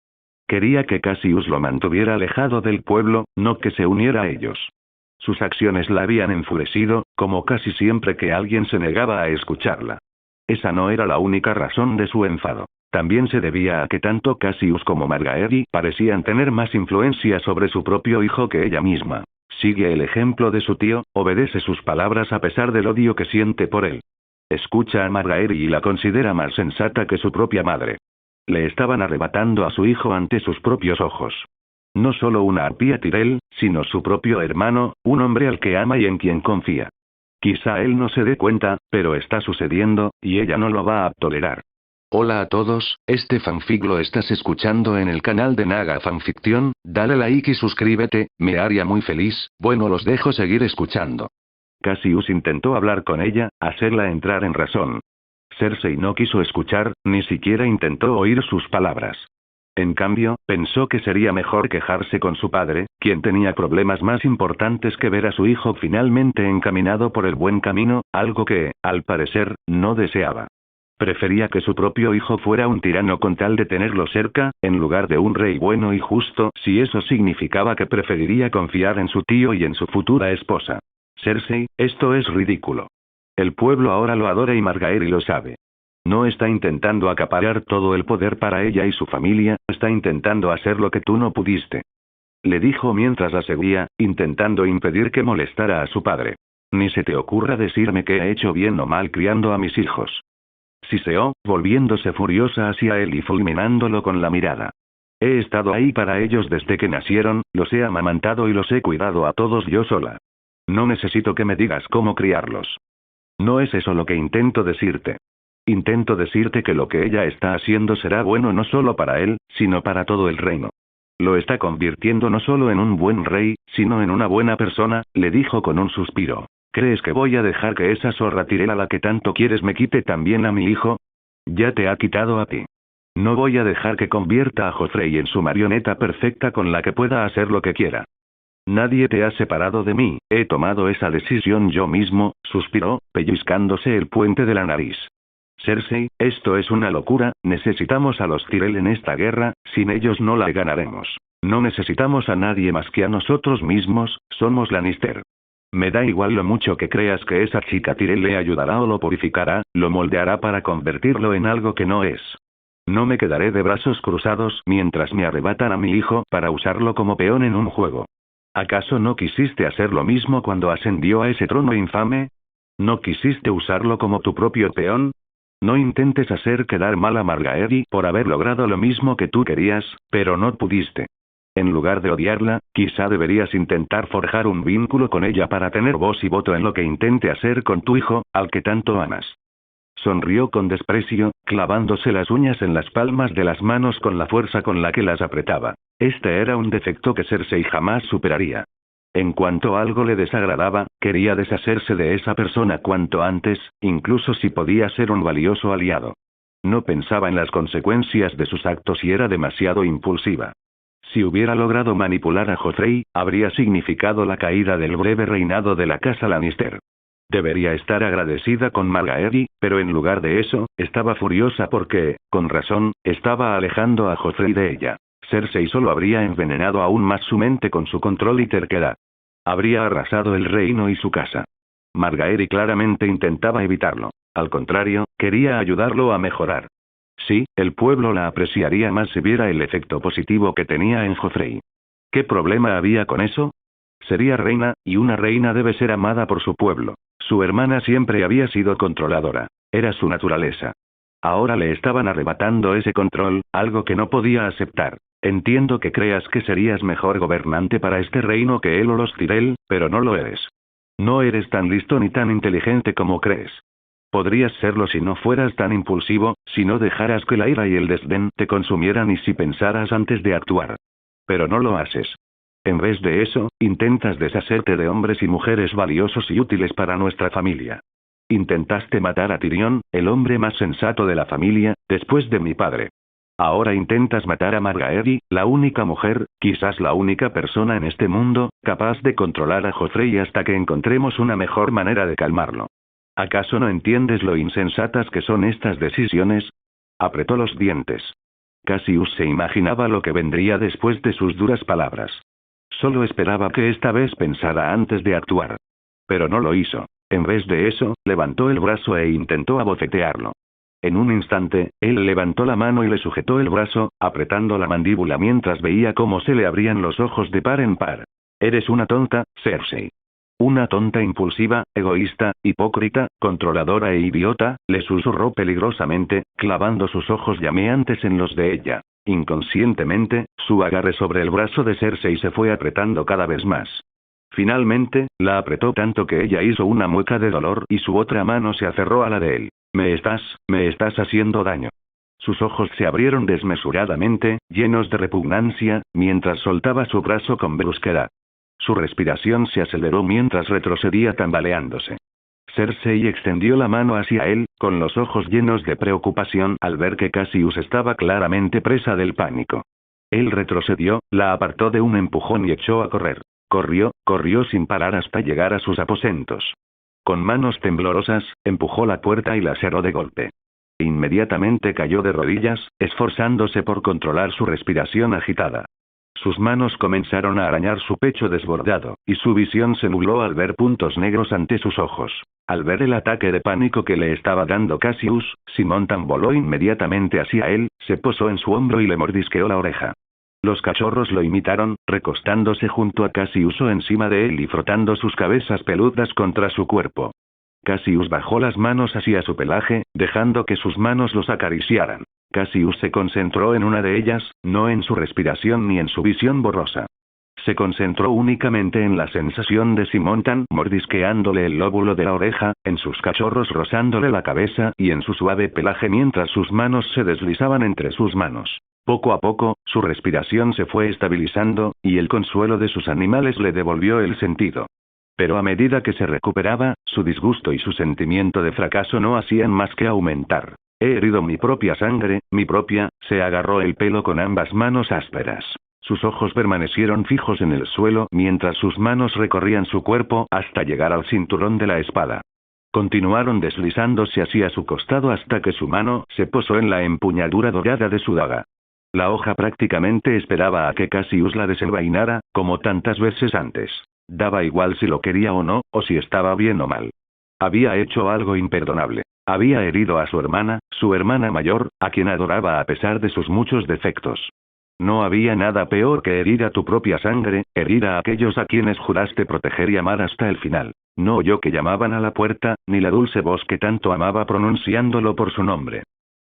Speaker 2: Quería que Cassius lo mantuviera alejado del pueblo, no que se uniera a ellos. Sus acciones la habían enfurecido, como casi siempre que alguien se negaba a escucharla. Esa no era la única razón de su enfado. También se debía a que tanto Cassius como Margaery parecían tener más influencia sobre su propio hijo que ella misma. Sigue el ejemplo de su tío, obedece sus palabras a pesar del odio que siente por él. Escucha a Margaery y la considera más sensata que su propia madre. Le estaban arrebatando a su hijo ante sus propios ojos. No solo una arpía Tyrell, sino su propio hermano, un hombre al que ama y en quien confía. Quizá él no se dé cuenta, pero está sucediendo, y ella no lo va a tolerar. Hola a todos, este fanfic lo estás escuchando en el canal de Naga Fanfiction, dale like y suscríbete, me haría muy feliz. Bueno, los dejo seguir escuchando. Cassius intentó hablar con ella, hacerla entrar en razón. Cersei no quiso escuchar, ni siquiera intentó oír sus palabras. En cambio, pensó que sería mejor quejarse con su padre, quien tenía problemas más importantes que ver a su hijo finalmente encaminado por el buen camino, algo que, al parecer, no deseaba. Prefería que su propio hijo fuera un tirano con tal de tenerlo cerca, en lugar de un rey bueno y justo, si eso significaba que preferiría confiar en su tío y en su futura esposa. Cersei, esto es ridículo. El pueblo ahora lo adora y Margaery lo sabe. No está intentando acaparar todo el poder para ella y su familia, está intentando hacer lo que tú no pudiste. Le dijo mientras la seguía, intentando impedir que molestara a su padre. Ni se te ocurra decirme que he hecho bien o mal criando a mis hijos. Siseó, volviéndose furiosa hacia él y fulminándolo con la mirada. He estado ahí para ellos desde que nacieron, los he amamantado y los he cuidado a todos yo sola. No necesito que me digas cómo criarlos. No es eso lo que intento decirte. Intento decirte que lo que ella está haciendo será bueno no solo para él, sino para todo el reino. Lo está convirtiendo no solo en un buen rey, sino en una buena persona, le dijo con un suspiro. ¿Crees que voy a dejar que esa zorra Tyrell a la que tanto quieres me quite también a mi hijo? Ya te ha quitado a ti. No voy a dejar que convierta a Joffrey en su marioneta perfecta con la que pueda hacer lo que quiera. Nadie te ha separado de mí, he tomado esa decisión yo mismo, suspiró, pellizcándose el puente de la nariz. Cersei, esto es una locura, necesitamos a los Tyrell en esta guerra, sin ellos no la ganaremos. No necesitamos a nadie más que a nosotros mismos, somos Lannister. Me da igual lo mucho que creas que esa chica Tyrell le ayudará o lo purificará, lo moldeará para convertirlo en algo que no es. No me quedaré de brazos cruzados mientras me arrebatan a mi hijo para usarlo como peón en un juego. ¿Acaso no quisiste hacer lo mismo cuando ascendió a ese trono infame? ¿No quisiste usarlo como tu propio peón? No intentes hacer quedar mal a Margaery por haber logrado lo mismo que tú querías, pero no pudiste. En lugar de odiarla, quizá deberías intentar forjar un vínculo con ella para tener voz y voto en lo que intente hacer con tu hijo, al que tanto amas. Sonrió con desprecio, clavándose las uñas en las palmas de las manos con la fuerza con la que las apretaba. Este era un defecto que Cersei jamás superaría. En cuanto algo le desagradaba, quería deshacerse de esa persona cuanto antes, incluso si podía ser un valioso aliado. No pensaba en las consecuencias de sus actos y era demasiado impulsiva. Si hubiera logrado manipular a Joffrey, habría significado la caída del breve reinado de la casa Lannister. Debería estar agradecida con Margaery, pero en lugar de eso, estaba furiosa porque, con razón, estaba alejando a Joffrey de ella. Cersei solo habría envenenado aún más su mente con su control y terquedad. Habría arrasado el reino y su casa. Margaery claramente intentaba evitarlo. Al contrario, quería ayudarlo a mejorar. Sí, el pueblo la apreciaría más si viera el efecto positivo que tenía en Joffrey. ¿Qué problema había con eso? Sería reina, y una reina debe ser amada por su pueblo. Su hermana siempre había sido controladora. Era su naturaleza. Ahora le estaban arrebatando ese control, algo que no podía aceptar. Entiendo que creas que serías mejor gobernante para este reino que él o los Tyrell, pero no lo eres. No eres tan listo ni tan inteligente como crees. Podrías serlo si no fueras tan impulsivo, si no dejaras que la ira y el desdén te consumieran y si pensaras antes de actuar. Pero no lo haces. En vez de eso, intentas deshacerte de hombres y mujeres valiosos y útiles para nuestra familia. Intentaste matar a Tyrion, el hombre más sensato de la familia, después de mi padre. Ahora intentas matar a Margaery, la única mujer, quizás la única persona en este mundo, capaz de controlar a Joffrey hasta que encontremos una mejor manera de calmarlo. ¿Acaso no entiendes lo insensatas que son estas decisiones? Apretó los dientes. Cassius se imaginaba lo que vendría después de sus duras palabras. Solo esperaba que esta vez pensara antes de actuar. Pero no lo hizo. En vez de eso, levantó el brazo e intentó abofetearlo. En un instante, él levantó la mano y le sujetó el brazo, apretando la mandíbula mientras veía cómo se le abrían los ojos de par en par. Eres una tonta, Cersei. Una tonta impulsiva, egoísta, hipócrita, controladora e idiota, le susurró peligrosamente, clavando sus ojos llameantes en los de ella. Inconscientemente, su agarre sobre el brazo de Cersei se fue apretando cada vez más. Finalmente, la apretó tanto que ella hizo una mueca de dolor y su otra mano se aferró a la de él. Me estás haciendo daño. Sus ojos se abrieron desmesuradamente, llenos de repugnancia, mientras soltaba su brazo con brusquedad. Su respiración se aceleró mientras retrocedía tambaleándose. Cersei extendió la mano hacia él, con los ojos llenos de preocupación al ver que Cassius estaba claramente presa del pánico. Él retrocedió, la apartó de un empujón y echó a correr. Corrió sin parar hasta llegar a sus aposentos. Con manos temblorosas, empujó la puerta y la cerró de golpe. Inmediatamente cayó de rodillas, esforzándose por controlar su respiración agitada. Sus manos comenzaron a arañar su pecho desbordado, y su visión se nubló al ver puntos negros ante sus ojos. Al ver el ataque de pánico que le estaba dando Cassius, Simontan voló inmediatamente hacia él, se posó en su hombro y le mordisqueó la oreja. Los cachorros lo imitaron, recostándose junto a Cassius o encima de él y frotando sus cabezas peludas contra su cuerpo. Cassius bajó las manos hacia su pelaje, dejando que sus manos los acariciaran. Cassius se concentró en una de ellas, no en su respiración ni en su visión borrosa. Se concentró únicamente en la sensación de Simontan mordisqueándole el lóbulo de la oreja, en sus cachorros rozándole la cabeza y en su suave pelaje mientras sus manos se deslizaban entre sus manos. Poco a poco, su respiración se fue estabilizando, y el consuelo de sus animales le devolvió el sentido. Pero a medida que se recuperaba, su disgusto y su sentimiento de fracaso no hacían más que aumentar. He herido mi propia sangre, se agarró el pelo con ambas manos ásperas. Sus ojos permanecieron fijos en el suelo mientras sus manos recorrían su cuerpo hasta llegar al cinturón de la espada. Continuaron deslizándose hacia su costado hasta que su mano se posó en la empuñadura dorada de su daga. La hoja prácticamente esperaba a que Cassius la desenvainara, como tantas veces antes. Daba igual si lo quería o no, o si estaba bien o mal. Había hecho algo imperdonable. Había herido a su hermana mayor, a quien adoraba a pesar de sus muchos defectos. No había nada peor que herir a tu propia sangre, herir a aquellos a quienes juraste proteger y amar hasta el final. No oyó que llamaban a la puerta, ni la dulce voz que tanto amaba pronunciándolo por su nombre.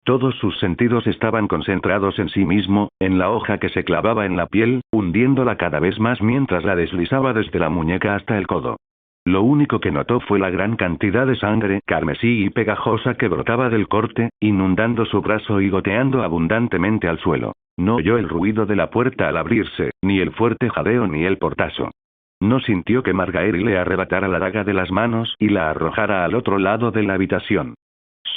Speaker 2: Todos sus sentidos estaban concentrados en sí mismo, en la hoja que se clavaba en la piel, hundiéndola cada vez más mientras la deslizaba desde la muñeca hasta el codo. Lo único que notó fue la gran cantidad de sangre carmesí y pegajosa que brotaba del corte, inundando su brazo y goteando abundantemente al suelo. No oyó el ruido de la puerta al abrirse, ni el fuerte jadeo ni el portazo. No sintió que Margaery le arrebatara la daga de las manos y la arrojara al otro lado de la habitación.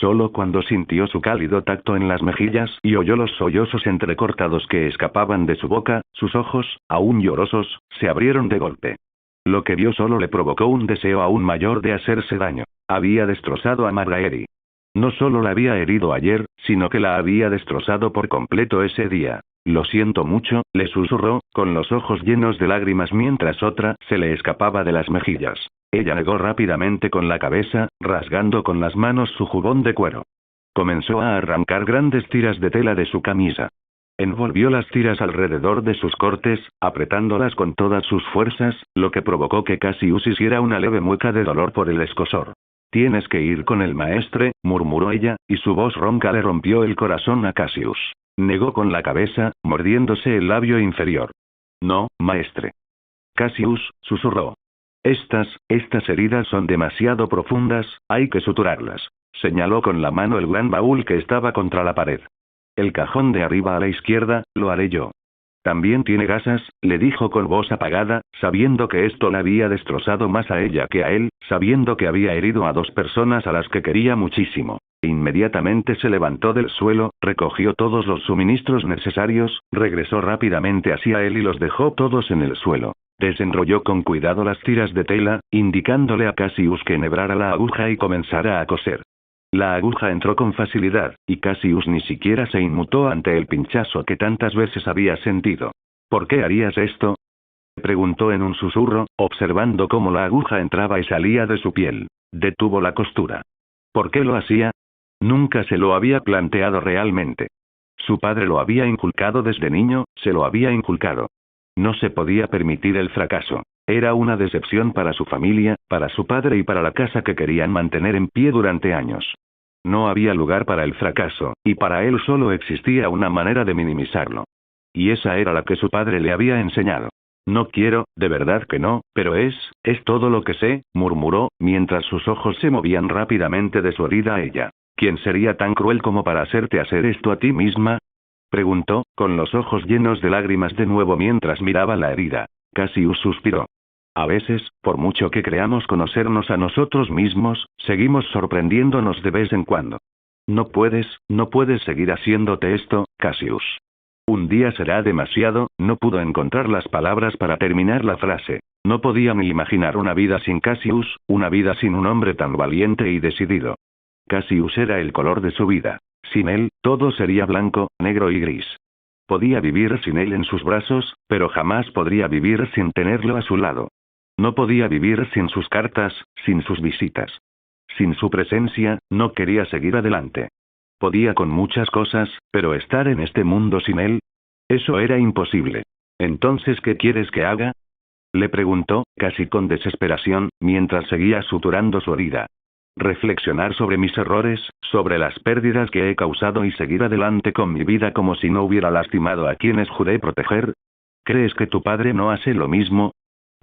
Speaker 2: Solo cuando sintió su cálido tacto en las mejillas y oyó los sollozos entrecortados que escapaban de su boca, sus ojos, aún llorosos, se abrieron de golpe. Lo que vio solo le provocó un deseo aún mayor de hacerse daño. Había destrozado a Margaery. No solo la había herido ayer, sino que la había destrozado por completo ese día. Lo siento mucho, le susurró, con los ojos llenos de lágrimas mientras otra se le escapaba de las mejillas. Ella negó rápidamente con la cabeza, rasgando con las manos su jubón de cuero. Comenzó a arrancar grandes tiras de tela de su camisa. Envolvió las tiras alrededor de sus cortes, apretándolas con todas sus fuerzas, lo que provocó que Cassius hiciera una leve mueca de dolor por el escozor. Tienes que ir con el maestre, murmuró ella, y su voz ronca le rompió el corazón a Cassius. Negó con la cabeza, mordiéndose el labio inferior. No, maestre. Cassius, susurró. Estas heridas son demasiado profundas, hay que suturarlas. Señaló con la mano el gran baúl que estaba contra la pared. El cajón de arriba a la izquierda, lo haré yo. También tiene gasas, le dijo con voz apagada, sabiendo que esto la había destrozado más a ella que a él, sabiendo que había herido a dos personas a las que quería muchísimo. Inmediatamente se levantó del suelo, recogió todos los suministros necesarios, regresó rápidamente hacia él y los dejó todos en el suelo. Desenrolló con cuidado las tiras de tela, indicándole a Cassius que enhebrara la aguja y comenzara a coser. La aguja entró con facilidad, y Cassius ni siquiera se inmutó ante el pinchazo que tantas veces había sentido. ¿Por qué harías esto?, preguntó en un susurro, observando cómo la aguja entraba y salía de su piel. Detuvo la costura. ¿Por qué lo hacía? Nunca se lo había planteado realmente. Su padre lo había inculcado desde niño, se lo había inculcado. No se podía permitir el fracaso. Era una decepción para su familia, para su padre y para la casa que querían mantener en pie durante años. No había lugar para el fracaso, y para él solo existía una manera de minimizarlo. Y esa era la que su padre le había enseñado. No quiero, de verdad que no, pero es todo lo que sé, murmuró, mientras sus ojos se movían rápidamente de su herida a ella. ¿Quién sería tan cruel como para hacerte hacer esto a ti misma? Preguntó, con los ojos llenos de lágrimas de nuevo mientras miraba la herida. Cassius suspiró. A veces, por mucho que creamos conocernos a nosotros mismos, seguimos sorprendiéndonos de vez en cuando. No puedes seguir haciéndote esto, Cassius. Un día será demasiado, no pudo encontrar las palabras para terminar la frase. No podía ni imaginar una vida sin Cassius, una vida sin un hombre tan valiente y decidido. Cassius era el color de su vida. Sin él, todo sería blanco, negro y gris. Podía vivir sin él en sus brazos, pero jamás podría vivir sin tenerlo a su lado. No podía vivir sin sus cartas, sin sus visitas. Sin su presencia, no quería seguir adelante. Podía con muchas cosas, pero estar en este mundo sin él, eso era imposible. Entonces, ¿qué quieres que haga? Le preguntó, casi con desesperación, mientras seguía suturando su herida. Reflexionar sobre mis errores, sobre las pérdidas que he causado y seguir adelante con mi vida como si no hubiera lastimado a quienes juré proteger. ¿Crees que tu padre no hace lo mismo?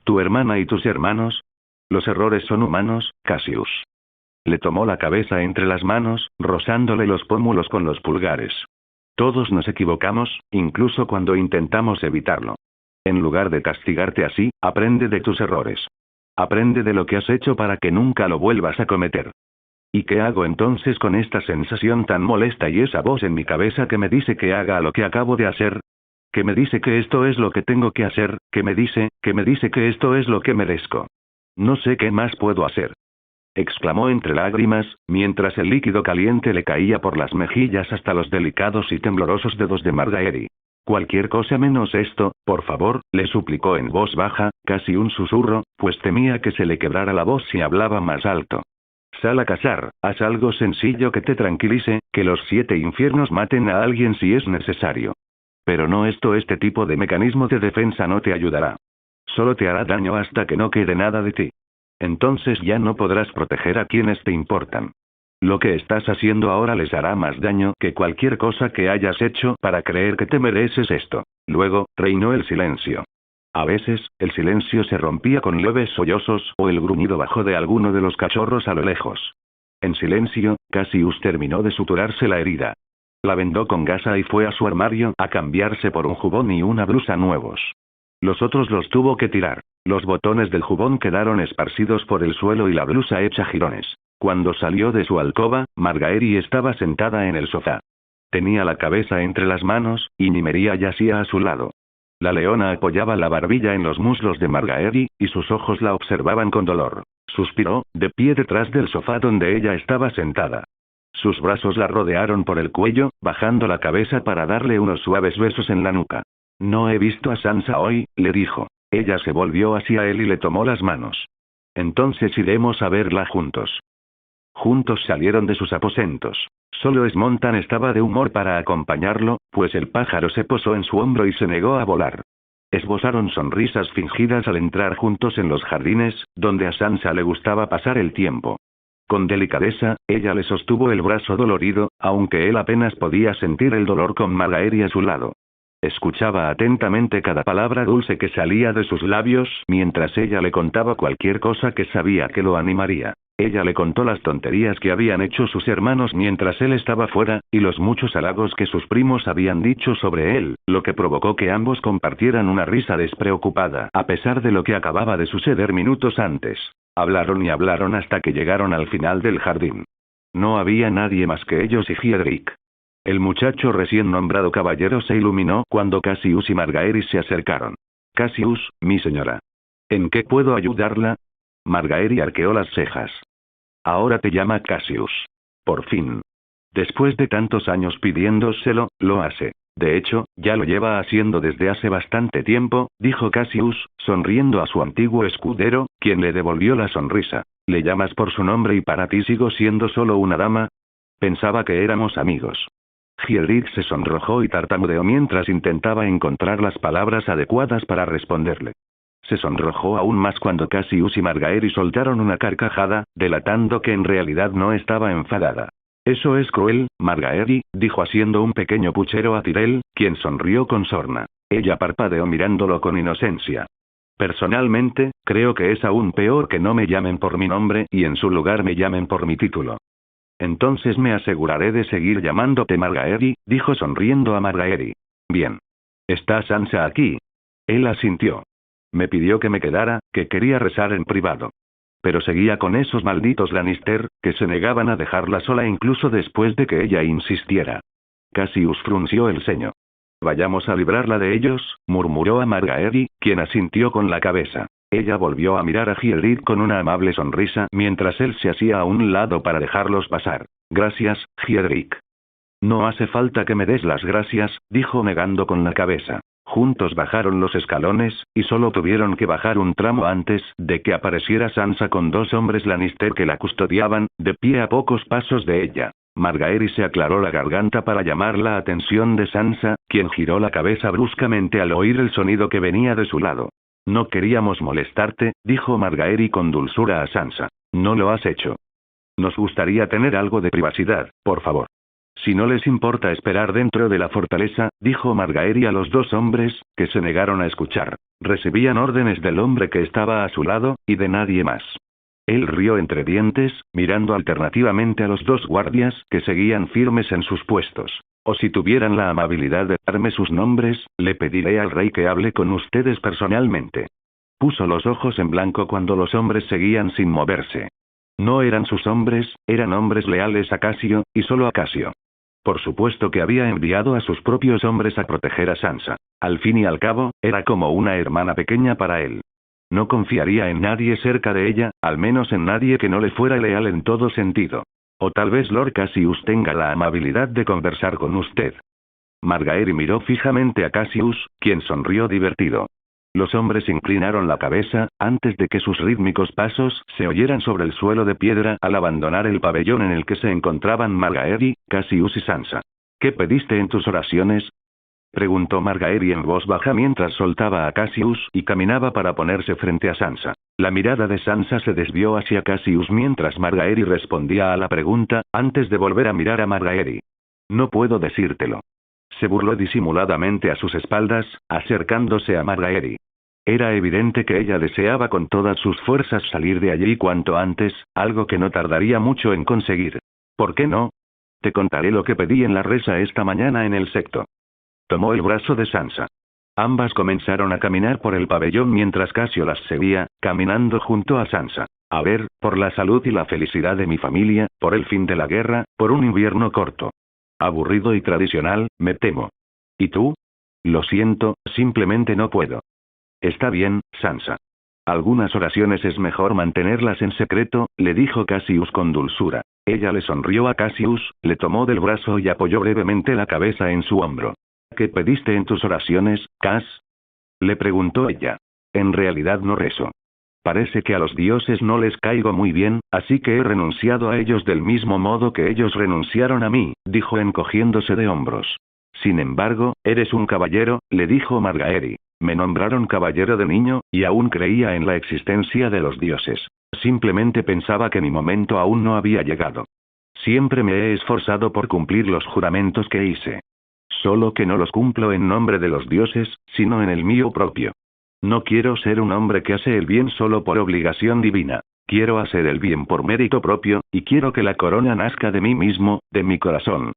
Speaker 2: ¿Tu hermana y tus hermanos? Los errores son humanos, Cassius. Le tomó la cabeza entre las manos, rozándole los pómulos con los pulgares. Todos nos equivocamos, incluso cuando intentamos evitarlo. En lugar de castigarte así, aprende de tus errores. Aprende de lo que has hecho para que nunca lo vuelvas a cometer. ¿Y qué hago entonces con esta sensación tan molesta y esa voz en mi cabeza que me dice que haga lo que acabo de hacer? Que me dice que esto es lo que tengo que hacer, que me dice que esto es lo que merezco. No sé qué más puedo hacer. Exclamó entre lágrimas, mientras el líquido caliente le caía por las mejillas hasta los delicados y temblorosos dedos de Margaery. Cualquier cosa menos esto, por favor, le suplicó en voz baja, casi un susurro, pues temía que se le quebrara la voz si hablaba más alto. Sal a cazar, haz algo sencillo que te tranquilice, que los 7 infiernos maten a alguien si es necesario. Pero no este tipo de mecanismo de defensa no te ayudará. Solo te hará daño hasta que no quede nada de ti. Entonces ya no podrás proteger a quienes te importan. Lo que estás haciendo ahora les hará más daño que cualquier cosa que hayas hecho para creer que te mereces esto. Luego, reinó el silencio. A veces, el silencio se rompía con leves sollozos o el gruñido bajo de alguno de los cachorros a lo lejos. En silencio, Cassius terminó de suturarse la herida. La vendó con gasa y fue a su armario a cambiarse por un jubón y una blusa nuevos. Los otros los tuvo que tirar. Los botones del jubón quedaron esparcidos por el suelo y la blusa hecha jirones. Cuando salió de su alcoba, Margaery estaba sentada en el sofá. Tenía la cabeza entre las manos, y Nymeria yacía a su lado. La leona apoyaba la barbilla en los muslos de Margaery, y sus ojos la observaban con dolor. Suspiró, de pie detrás del sofá donde ella estaba sentada. Sus brazos la rodearon por el cuello, bajando la cabeza para darle unos suaves besos en la nuca. No he visto a Sansa hoy, le dijo. Ella se volvió hacia él y le tomó las manos. Entonces iremos a verla juntos. Juntos salieron de sus aposentos. Solo Smontan estaba de humor para acompañarlo, pues el pájaro se posó en su hombro y se negó a volar. Esbozaron sonrisas fingidas al entrar juntos en los jardines, donde a Sansa le gustaba pasar el tiempo. Con delicadeza, ella le sostuvo el brazo dolorido, aunque él apenas podía sentir el dolor con Margaery a su lado. Escuchaba atentamente cada palabra dulce que salía de sus labios mientras ella le contaba cualquier cosa que sabía que lo animaría. Ella le contó las tonterías que habían hecho sus hermanos mientras él estaba fuera, y los muchos halagos que sus primos habían dicho sobre él, lo que provocó que ambos compartieran una risa despreocupada, a pesar de lo que acababa de suceder minutos antes. Hablaron y hablaron hasta que llegaron al final del jardín. No había nadie más que ellos y Hiedrick. El muchacho recién nombrado caballero se iluminó cuando Cassius y Margaery se acercaron. Cassius, mi señora. ¿En qué puedo ayudarla? Margaery arqueó las cejas. Ahora te llama Cassius. Por fin. Después de tantos años pidiéndoselo, lo hace. De hecho, ya lo lleva haciendo desde hace bastante tiempo, dijo Cassius, sonriendo a su antiguo escudero, quien le devolvió la sonrisa. ¿Le llamas por su nombre y para ti sigo siendo solo una dama? Pensaba que éramos amigos. Hildred se sonrojó y tartamudeó mientras intentaba encontrar las palabras adecuadas para responderle. Se sonrojó aún más cuando Cassius y Margaery soltaron una carcajada, delatando que en realidad no estaba enfadada. Eso es cruel, Margaery, dijo haciendo un pequeño puchero a Tyrell, quien sonrió con sorna. Ella parpadeó mirándolo con inocencia. Personalmente, creo que es aún peor que no me llamen por mi nombre y en su lugar me llamen por mi título. Entonces me aseguraré de seguir llamándote Margaery, dijo sonriendo a Margaery. Bien. ¿Está Sansa aquí? Él asintió. Me pidió que me quedara, que quería rezar en privado. Pero seguía con esos malditos Lannister, que se negaban a dejarla sola incluso después de que ella insistiera. Cassius frunció el ceño. Vayamos a librarla de ellos, murmuró a Margaery, quien asintió con la cabeza. Ella volvió a mirar a Hildred con una amable sonrisa mientras él se hacía a un lado para dejarlos pasar. Gracias, Hildred. No hace falta que me des las gracias, dijo negando con la cabeza. Juntos bajaron los escalones, y solo tuvieron que bajar un tramo antes de que apareciera Sansa con 2 hombres Lannister que la custodiaban, de pie a pocos pasos de ella. Margaery se aclaró la garganta para llamar la atención de Sansa, quien giró la cabeza bruscamente al oír el sonido que venía de su lado. No queríamos molestarte, dijo Margaery con dulzura a Sansa. No lo has hecho. Nos gustaría tener algo de privacidad, por favor. Si no les importa esperar dentro de la fortaleza, dijo Margaery a los 2 hombres, que se negaron a escuchar. Recibían órdenes del hombre que estaba a su lado, y de nadie más. Él rió entre dientes, mirando alternativamente a los 2 guardias que seguían firmes en sus puestos. O si tuvieran la amabilidad de darme sus nombres, le pediré al rey que hable con ustedes personalmente. Puso los ojos en blanco cuando los hombres seguían sin moverse. No eran sus hombres, eran hombres leales a Cassio, y solo a Cassio. Por supuesto que había enviado a sus propios hombres a proteger a Sansa. Al fin y al cabo, era como una hermana pequeña para él. No confiaría en nadie cerca de ella, al menos en nadie que no le fuera leal en todo sentido. O tal vez Lord Cassius tenga la amabilidad de conversar con usted. Margaery miró fijamente a Cassius, quien sonrió divertido. Los hombres inclinaron la cabeza, antes de que sus rítmicos pasos se oyeran sobre el suelo de piedra al abandonar el pabellón en el que se encontraban Margaery, Cassius y Sansa. ¿Qué pediste en tus oraciones? Preguntó Margaery en voz baja mientras soltaba a Cassius y caminaba para ponerse frente a Sansa. La mirada de Sansa se desvió hacia Cassius mientras Margaery respondía a la pregunta, antes de volver a mirar a Margaery. No puedo decírtelo. Se burló disimuladamente a sus espaldas, acercándose a Margaery. Era evidente que ella deseaba con todas sus fuerzas salir de allí cuanto antes, algo que no tardaría mucho en conseguir. ¿Por qué no? Te contaré lo que pedí en la reza esta mañana en el secto. Tomó el brazo de Sansa. Ambas comenzaron a caminar por el pabellón mientras Cassio las seguía, caminando junto a Sansa. A ver, por la salud y la felicidad de mi familia, por el fin de la guerra, por un invierno corto. Aburrido y tradicional, me temo. ¿Y tú? Lo siento, simplemente no puedo. Está bien, Sansa. Algunas oraciones es mejor mantenerlas en secreto, le dijo Cassius con dulzura. Ella le sonrió a Cassius, le tomó del brazo y apoyó brevemente la cabeza en su hombro. ¿Qué pediste en tus oraciones, Cass? Le preguntó ella. En realidad no rezo. Parece que a los dioses no les caigo muy bien, así que he renunciado a ellos del mismo modo que ellos renunciaron a mí, dijo encogiéndose de hombros. Sin embargo, eres un caballero, le dijo Margaery. Me nombraron caballero de niño, y aún creía en la existencia de los dioses. Simplemente pensaba que mi momento aún no había llegado. Siempre me he esforzado por cumplir los juramentos que hice. Solo que no los cumplo en nombre de los dioses, sino en el mío propio. No quiero ser un hombre que hace el bien solo por obligación divina. Quiero hacer el bien por mérito propio, y quiero que la corona nazca de mí mismo, de mi corazón.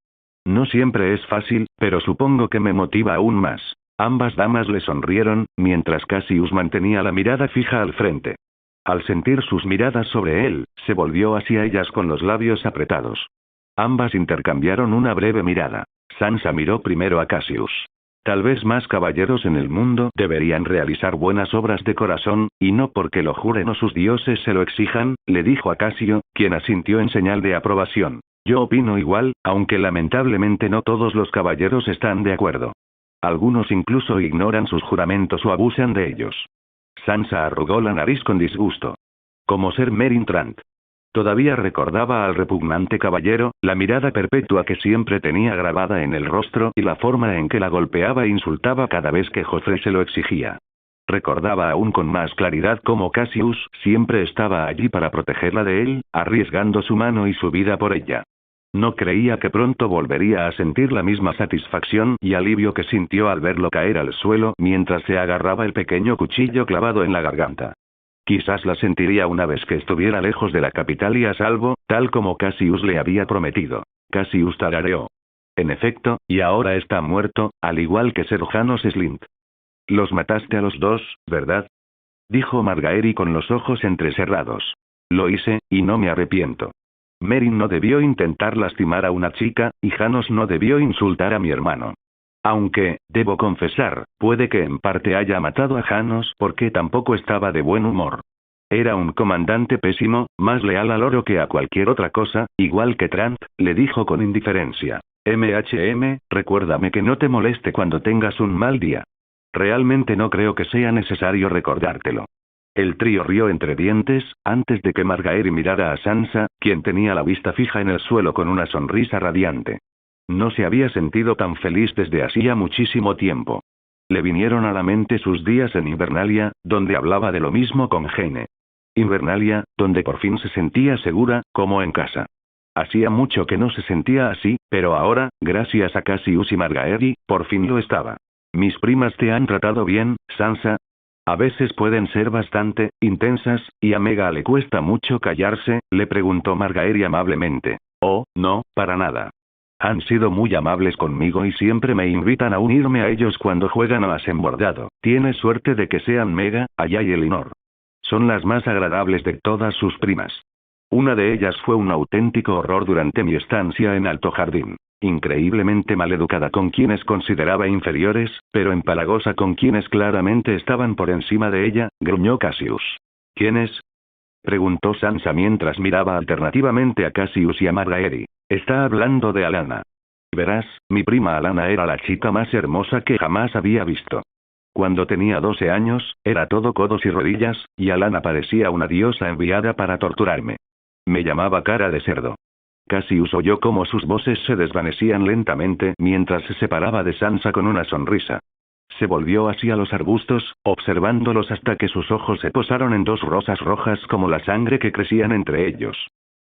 Speaker 2: No siempre es fácil, pero supongo que me motiva aún más. Ambas damas le sonrieron, mientras Cassius mantenía la mirada fija al frente. Al sentir sus miradas sobre él, se volvió hacia ellas con los labios apretados. Ambas intercambiaron una breve mirada. Sansa miró primero a Cassius. Tal vez más caballeros en el mundo deberían realizar buenas obras de corazón, y no porque lo juren o sus dioses se lo exijan, le dijo a Cassio, quien asintió en señal de aprobación. Yo opino igual, aunque lamentablemente no todos los caballeros están de acuerdo. Algunos incluso ignoran sus juramentos o abusan de ellos. Sansa arrugó la nariz con disgusto. Como Ser Meryn Trant. Todavía recordaba al repugnante caballero, la mirada perpetua que siempre tenía grabada en el rostro y la forma en que la golpeaba e insultaba cada vez que Joffrey se lo exigía. Recordaba aún con más claridad cómo Cassius siempre estaba allí para protegerla de él, arriesgando su mano y su vida por ella. No creía que pronto volvería a sentir la misma satisfacción y alivio que sintió al verlo caer al suelo mientras se agarraba el pequeño cuchillo clavado en la garganta. Quizás la sentiría una vez que estuviera lejos de la capital y a salvo, tal como Cassius le había prometido. Cassius tarareó. En efecto, y ahora está muerto, al igual que Ser Janos Slynt. Los mataste a los dos, ¿verdad? Dijo Margaery con los ojos entrecerrados. Lo hice, y no me arrepiento. Meryn no debió intentar lastimar a una chica, y Janos no debió insultar a mi hermano. Aunque, debo confesar, puede que en parte haya matado a Janos porque tampoco estaba de buen humor. Era un comandante pésimo, más leal al oro que a cualquier otra cosa, igual que Trant, le dijo con indiferencia. Recuérdame que no te moleste cuando tengas un mal día. Realmente no creo que sea necesario recordártelo. El trío rió entre dientes, antes de que Margaery mirara a Sansa, quien tenía la vista fija en el suelo con una sonrisa radiante. No se había sentido tan feliz desde hacía muchísimo tiempo. Le vinieron a la mente sus días en Invernalia, donde hablaba de lo mismo con Jaime. Invernalia, donde por fin se sentía segura, como en casa. Hacía mucho que no se sentía así, pero ahora, gracias a Cassius y Margaery, por fin lo estaba. ¿Mis primas te han tratado bien, Sansa? A veces pueden ser bastante intensas, y a Mega le cuesta mucho callarse, le preguntó Margaery amablemente. Oh, no, para nada. Han sido muy amables conmigo y siempre me invitan a unirme a ellos cuando juegan a Asembordado. Tienes suerte de que sean Mega, Aya y Elinor. Son las más agradables de todas sus primas. Una de ellas fue un auténtico horror durante mi estancia en Alto Jardín. Increíblemente maleducada con quienes consideraba inferiores, pero empalagosa con quienes claramente estaban por encima de ella, gruñó Cassius. ¿Quiénes? Preguntó Sansa mientras miraba alternativamente a Cassius y a Margaery. Está hablando de Alanna. Verás, mi prima Alanna era la chica más hermosa que jamás había visto. Cuando tenía 12 años, era todo codos y rodillas, y Alanna parecía una diosa enviada para torturarme. Me llamaba cara de cerdo. Cassius oyó cómo sus voces se desvanecían lentamente mientras se separaba de Sansa con una sonrisa. Se volvió hacia los arbustos, observándolos hasta que sus ojos se posaron en dos rosas rojas como la sangre que crecían entre ellos.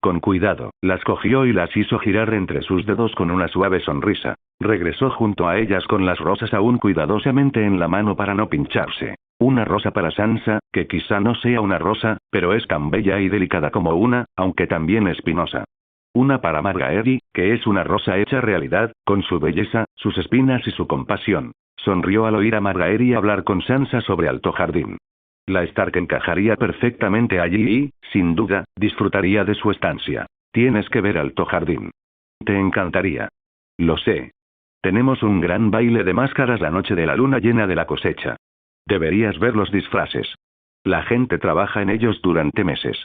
Speaker 2: Con cuidado, las cogió y las hizo girar entre sus dedos con una suave sonrisa. Regresó junto a ellas con las rosas aún cuidadosamente en la mano para no pincharse. Una rosa para Sansa, que quizá no sea una rosa, pero es tan bella y delicada como una, aunque también espinosa. Una para Margaery, que es una rosa hecha realidad, con su belleza, sus espinas y su compasión. Sonrió al oír a Margaery hablar con Sansa sobre Alto Jardín. La Stark encajaría perfectamente allí y, sin duda, disfrutaría de su estancia. Tienes que ver Alto Jardín. Te encantaría. Lo sé. Tenemos un gran baile de máscaras la noche de la luna llena de la cosecha. Deberías ver los disfraces. La gente trabaja en ellos durante meses.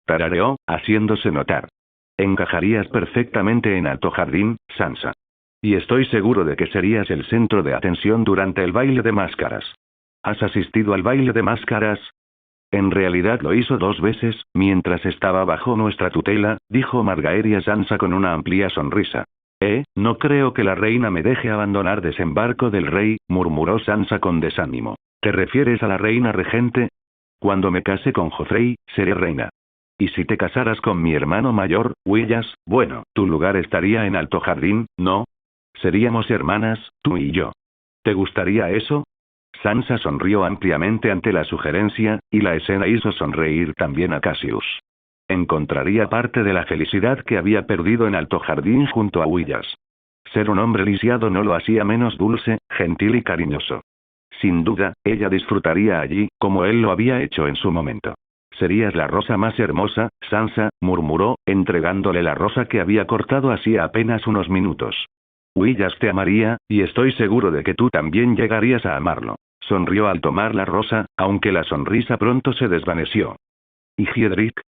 Speaker 2: Tarareó, haciéndose notar. Encajarías perfectamente en Alto Jardín, Sansa. Y estoy seguro de que serías el centro de atención durante el baile de máscaras. ¿Has asistido al baile de máscaras? En realidad lo hizo 2 veces, mientras estaba bajo nuestra tutela, dijo Margaery a Sansa con una amplia sonrisa. No creo que la reina me deje abandonar Desembarco del Rey, murmuró Sansa con desánimo. ¿Te refieres a la reina regente? Cuando me case con Joffrey, seré reina. Y si te casaras con mi hermano mayor, Willas, bueno, tu lugar estaría en Alto Jardín, ¿no? Seríamos hermanas, tú y yo. ¿Te gustaría eso? Sansa sonrió ampliamente ante la sugerencia, y la escena hizo sonreír también a Cassius. Encontraría parte de la felicidad que había perdido en Alto Jardín junto a Willas. Ser un hombre lisiado no lo hacía menos dulce, gentil y cariñoso. Sin duda, ella disfrutaría allí, como él lo había hecho en su momento. Serías la rosa más hermosa, Sansa, murmuró, entregándole la rosa que había cortado hacía apenas unos minutos. Willas te amaría, y estoy seguro de que tú también llegarías a amarlo. Sonrió al tomar la rosa, aunque la sonrisa pronto se desvaneció. ¿Y Hiedrick?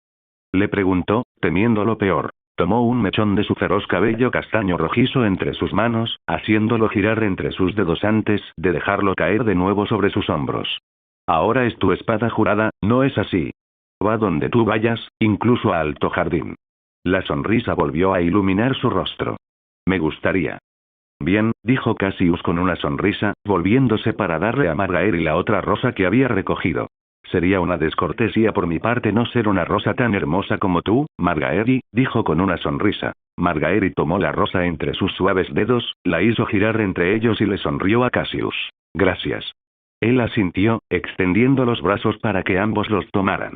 Speaker 2: Le preguntó, temiendo lo peor. Tomó un mechón de su feroz cabello castaño rojizo entre sus manos, haciéndolo girar entre sus dedos antes de dejarlo caer de nuevo sobre sus hombros. Ahora es tu espada jurada, ¿no es así? Va donde tú vayas, incluso a Alto Jardín. La sonrisa volvió a iluminar su rostro. Me gustaría. Bien, dijo Cassius con una sonrisa, volviéndose para darle a Margaery la otra rosa que había recogido. Sería una descortesía por mi parte no ser una rosa tan hermosa como tú, Margaery, dijo con una sonrisa. Margaery tomó la rosa entre sus suaves dedos, la hizo girar entre ellos y le sonrió a Cassius. Gracias. Él asintió, extendiendo los brazos para que ambos los tomaran.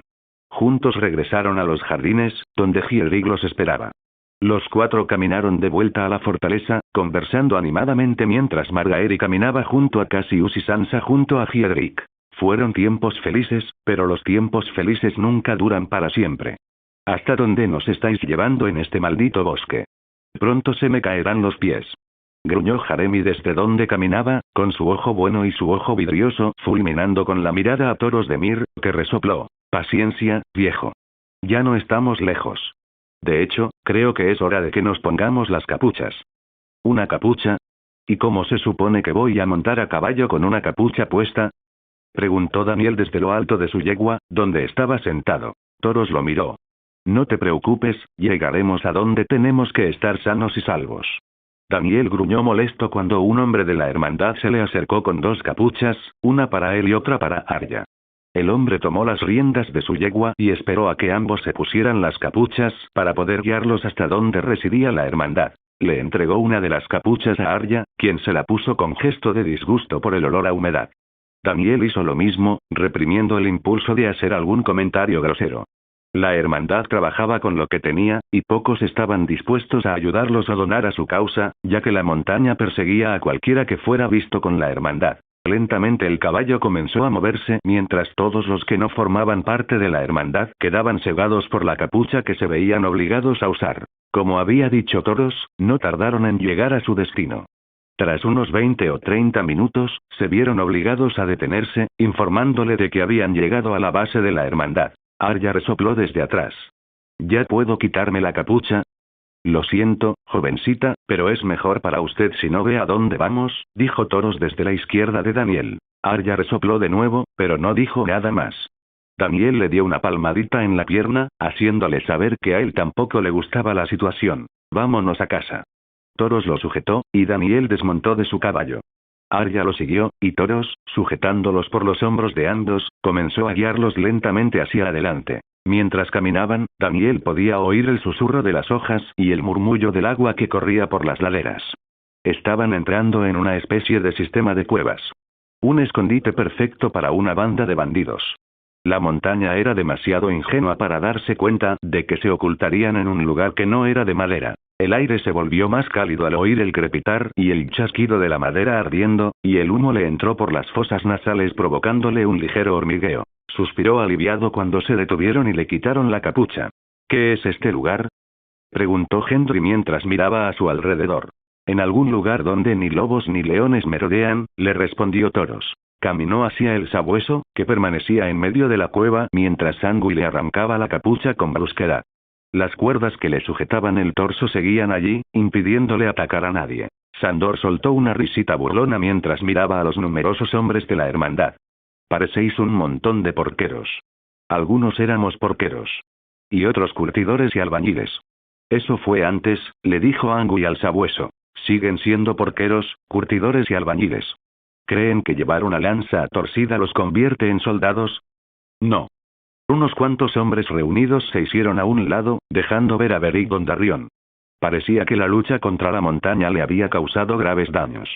Speaker 2: Juntos regresaron a los jardines, donde Hiedrick los esperaba. Los cuatro caminaron de vuelta a la fortaleza, conversando animadamente mientras Margaery caminaba junto a Cassius y Sansa junto a Hiedrick. Fueron tiempos felices, pero los tiempos felices nunca duran para siempre. ¿Hasta dónde nos estáis llevando en este maldito bosque? Pronto se me caerán los pies. Gruñó Jeremy desde donde caminaba, con su ojo bueno y su ojo vidrioso fulminando con la mirada a Thoros de Myr, que resopló. Paciencia, viejo. Ya no estamos lejos. De hecho, creo que es hora de que nos pongamos las capuchas. ¿Una capucha? ¿Y cómo se supone que voy a montar a caballo con una capucha puesta? Preguntó Daniel desde lo alto de su yegua, donde estaba sentado. Thoros lo miró. No te preocupes, llegaremos a donde tenemos que estar sanos y salvos. Daniel gruñó molesto cuando un hombre de la hermandad se le acercó con dos capuchas, una para él y otra para Arya. El hombre tomó las riendas de su yegua y esperó a que ambos se pusieran las capuchas para poder guiarlos hasta donde residía la hermandad. Le entregó una de las capuchas a Arya, quien se la puso con gesto de disgusto por el olor a humedad. Daniel hizo lo mismo, reprimiendo el impulso de hacer algún comentario grosero. La hermandad trabajaba con lo que tenía, y pocos estaban dispuestos a ayudarlos o donar a su causa, ya que la montaña perseguía a cualquiera que fuera visto con la hermandad. Lentamente el caballo comenzó a moverse mientras todos los que no formaban parte de la hermandad quedaban cegados por la capucha que se veían obligados a usar. Como había dicho Thoros, no tardaron en llegar a su destino. Tras unos 20 o 30 minutos, se vieron obligados a detenerse, informándole de que habían llegado a la base de la hermandad. Arya resopló desde atrás. ¿Ya puedo quitarme la capucha? Lo siento, jovencita, pero es mejor para usted si no ve a dónde vamos, dijo Thoros desde la izquierda de Daniel. Arya resopló de nuevo, pero no dijo nada más. Daniel le dio una palmadita en la pierna, haciéndole saber que a él tampoco le gustaba la situación. Vámonos a casa. Thoros lo sujetó, y Daniel desmontó de su caballo. Arya lo siguió, y Thoros, sujetándolos por los hombros de ambos, comenzó a guiarlos lentamente hacia adelante. Mientras caminaban, Daniel podía oír el susurro de las hojas y el murmullo del agua que corría por las laderas. Estaban entrando en una especie de sistema de cuevas. Un escondite perfecto para una banda de bandidos. La montaña era demasiado ingenua para darse cuenta de que se ocultarían en un lugar que no era de madera. El aire se volvió más cálido al oír el crepitar y el chasquido de la madera ardiendo, y el humo le entró por las fosas nasales provocándole un ligero hormigueo. Suspiró aliviado cuando se detuvieron y le quitaron la capucha. ¿Qué es este lugar?, preguntó Gendry mientras miraba a su alrededor. En algún lugar donde ni lobos ni leones merodean, le respondió Thoros. Caminó hacia el sabueso, que permanecía en medio de la cueva mientras Angui le arrancaba la capucha con brusquedad. Las cuerdas que le sujetaban el torso seguían allí, impidiéndole atacar a nadie. Sandor soltó una risita burlona mientras miraba a los numerosos hombres de la hermandad. Parecéis un montón de porqueros. Algunos éramos porqueros. Y otros curtidores y albañiles. Eso fue antes, le dijo Angui al sabueso. Siguen siendo porqueros, curtidores y albañiles. ¿Creen que llevar una lanza torcida los convierte en soldados? No. Unos cuantos hombres reunidos se hicieron a un lado, dejando ver a Beric Dondarrion. Parecía que la lucha contra la montaña le había causado graves daños.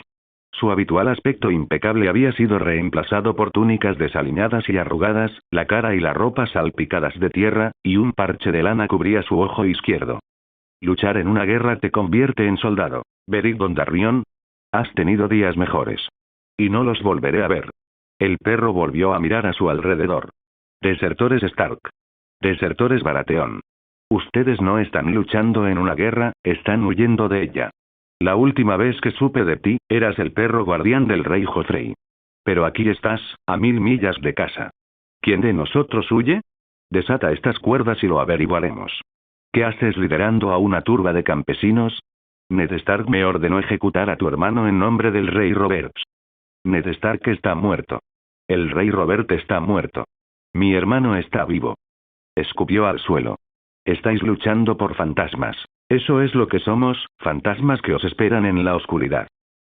Speaker 2: Su habitual aspecto impecable había sido reemplazado por túnicas desaliñadas y arrugadas, la cara y la ropa salpicadas de tierra, y un parche de lana cubría su ojo izquierdo. Luchar en una guerra te convierte en soldado. Beric Dondarrion, has tenido días mejores. Y no los volveré a ver. El perro volvió a mirar a su alrededor. Desertores Stark. Desertores Baratheon. Ustedes no están luchando en una guerra, están huyendo de ella. La última vez que supe de ti, eras el perro guardián del rey Joffrey. Pero aquí estás, a 1000 millas de casa. ¿Quién de nosotros huye? Desata estas cuerdas y lo averiguaremos. ¿Qué haces liderando a una turba de campesinos? Ned Stark me ordenó ejecutar a tu hermano en nombre del rey Robert. Ned Stark está muerto. El rey Robert está muerto. Mi hermano está vivo. Escupió al suelo. Estáis luchando por fantasmas. Eso es lo que somos, fantasmas que os esperan en la oscuridad.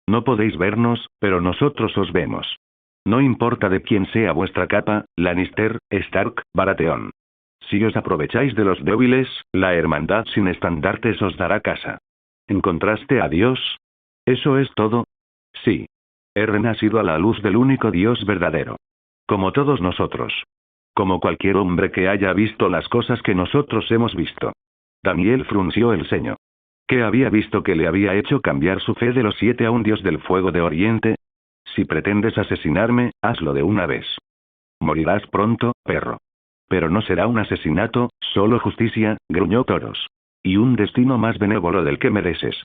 Speaker 2: No podéis vernos, pero nosotros os vemos. No importa de quién sea vuestra capa, Lannister, Stark, Baratheon. Si os aprovecháis de los débiles, la hermandad sin estandartes os dará casa. ¿Encontraste a Dios? ¿Eso es todo? Sí. He renacido a la luz del único Dios verdadero. Como todos nosotros. Como cualquier hombre que haya visto las cosas que nosotros hemos visto. Daniel frunció el ceño. ¿Qué había visto que le había hecho cambiar su fe de los 7 a un dios del fuego de Oriente? Si pretendes asesinarme, hazlo de una vez. Morirás pronto, perro. Pero no será un asesinato, solo justicia, gruñó Toros. Y un destino más benévolo del que mereces.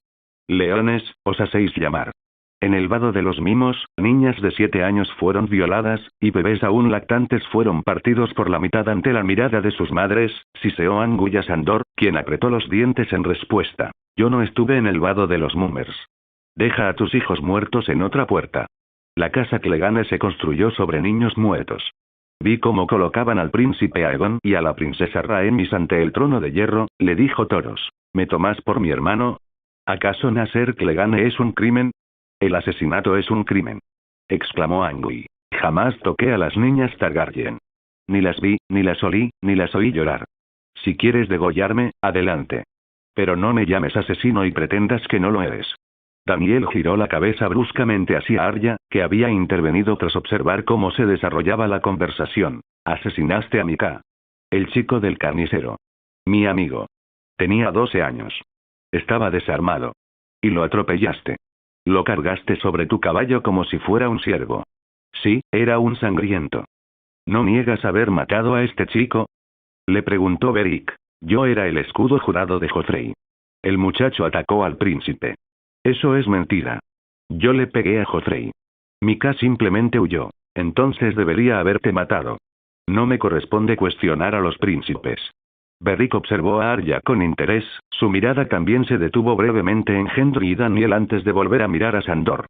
Speaker 2: Leones, os hacéis llamar. En el vado de los mimos, niñas de 7 años fueron violadas, y bebés aún lactantes fueron partidos por la mitad ante la mirada de sus madres, siseó Anguilla Sandor, quien apretó los dientes en respuesta. Yo no estuve en el vado de los Mummers. Deja a tus hijos muertos en otra puerta. La casa Clegane se construyó sobre niños muertos. Vi cómo colocaban al príncipe Aegon y a la princesa Rhaenys ante el trono de hierro, le dijo Toros. ¿Me tomás por mi hermano? ¿Acaso nacer Clegane es un crimen? El asesinato es un crimen. Exclamó Angui. Jamás toqué a las niñas Targaryen. Ni las vi, ni las olí, ni las oí llorar. Si quieres degollarme, adelante. Pero no me llames asesino y pretendas que no lo eres. Daniel giró la cabeza bruscamente hacia Arya, que había intervenido tras observar cómo se desarrollaba la conversación. Asesinaste a Mika. El chico del carnicero. Mi amigo. Tenía 12 años. Estaba desarmado. Y lo atropellaste. Lo cargaste sobre tu caballo como si fuera un ciervo. Sí, era un sangriento. ¿No niegas haber matado a este chico? Le preguntó Beric. Yo era el escudo jurado de Joffrey. El muchacho atacó al príncipe. Eso es mentira. Yo le pegué a Joffrey. Mika simplemente huyó. Entonces debería haberte matado. No me corresponde cuestionar a los príncipes. Beric observó a Arya con interés, su mirada también se detuvo brevemente en Gendry y Daniel antes de volver a mirar a Sandor.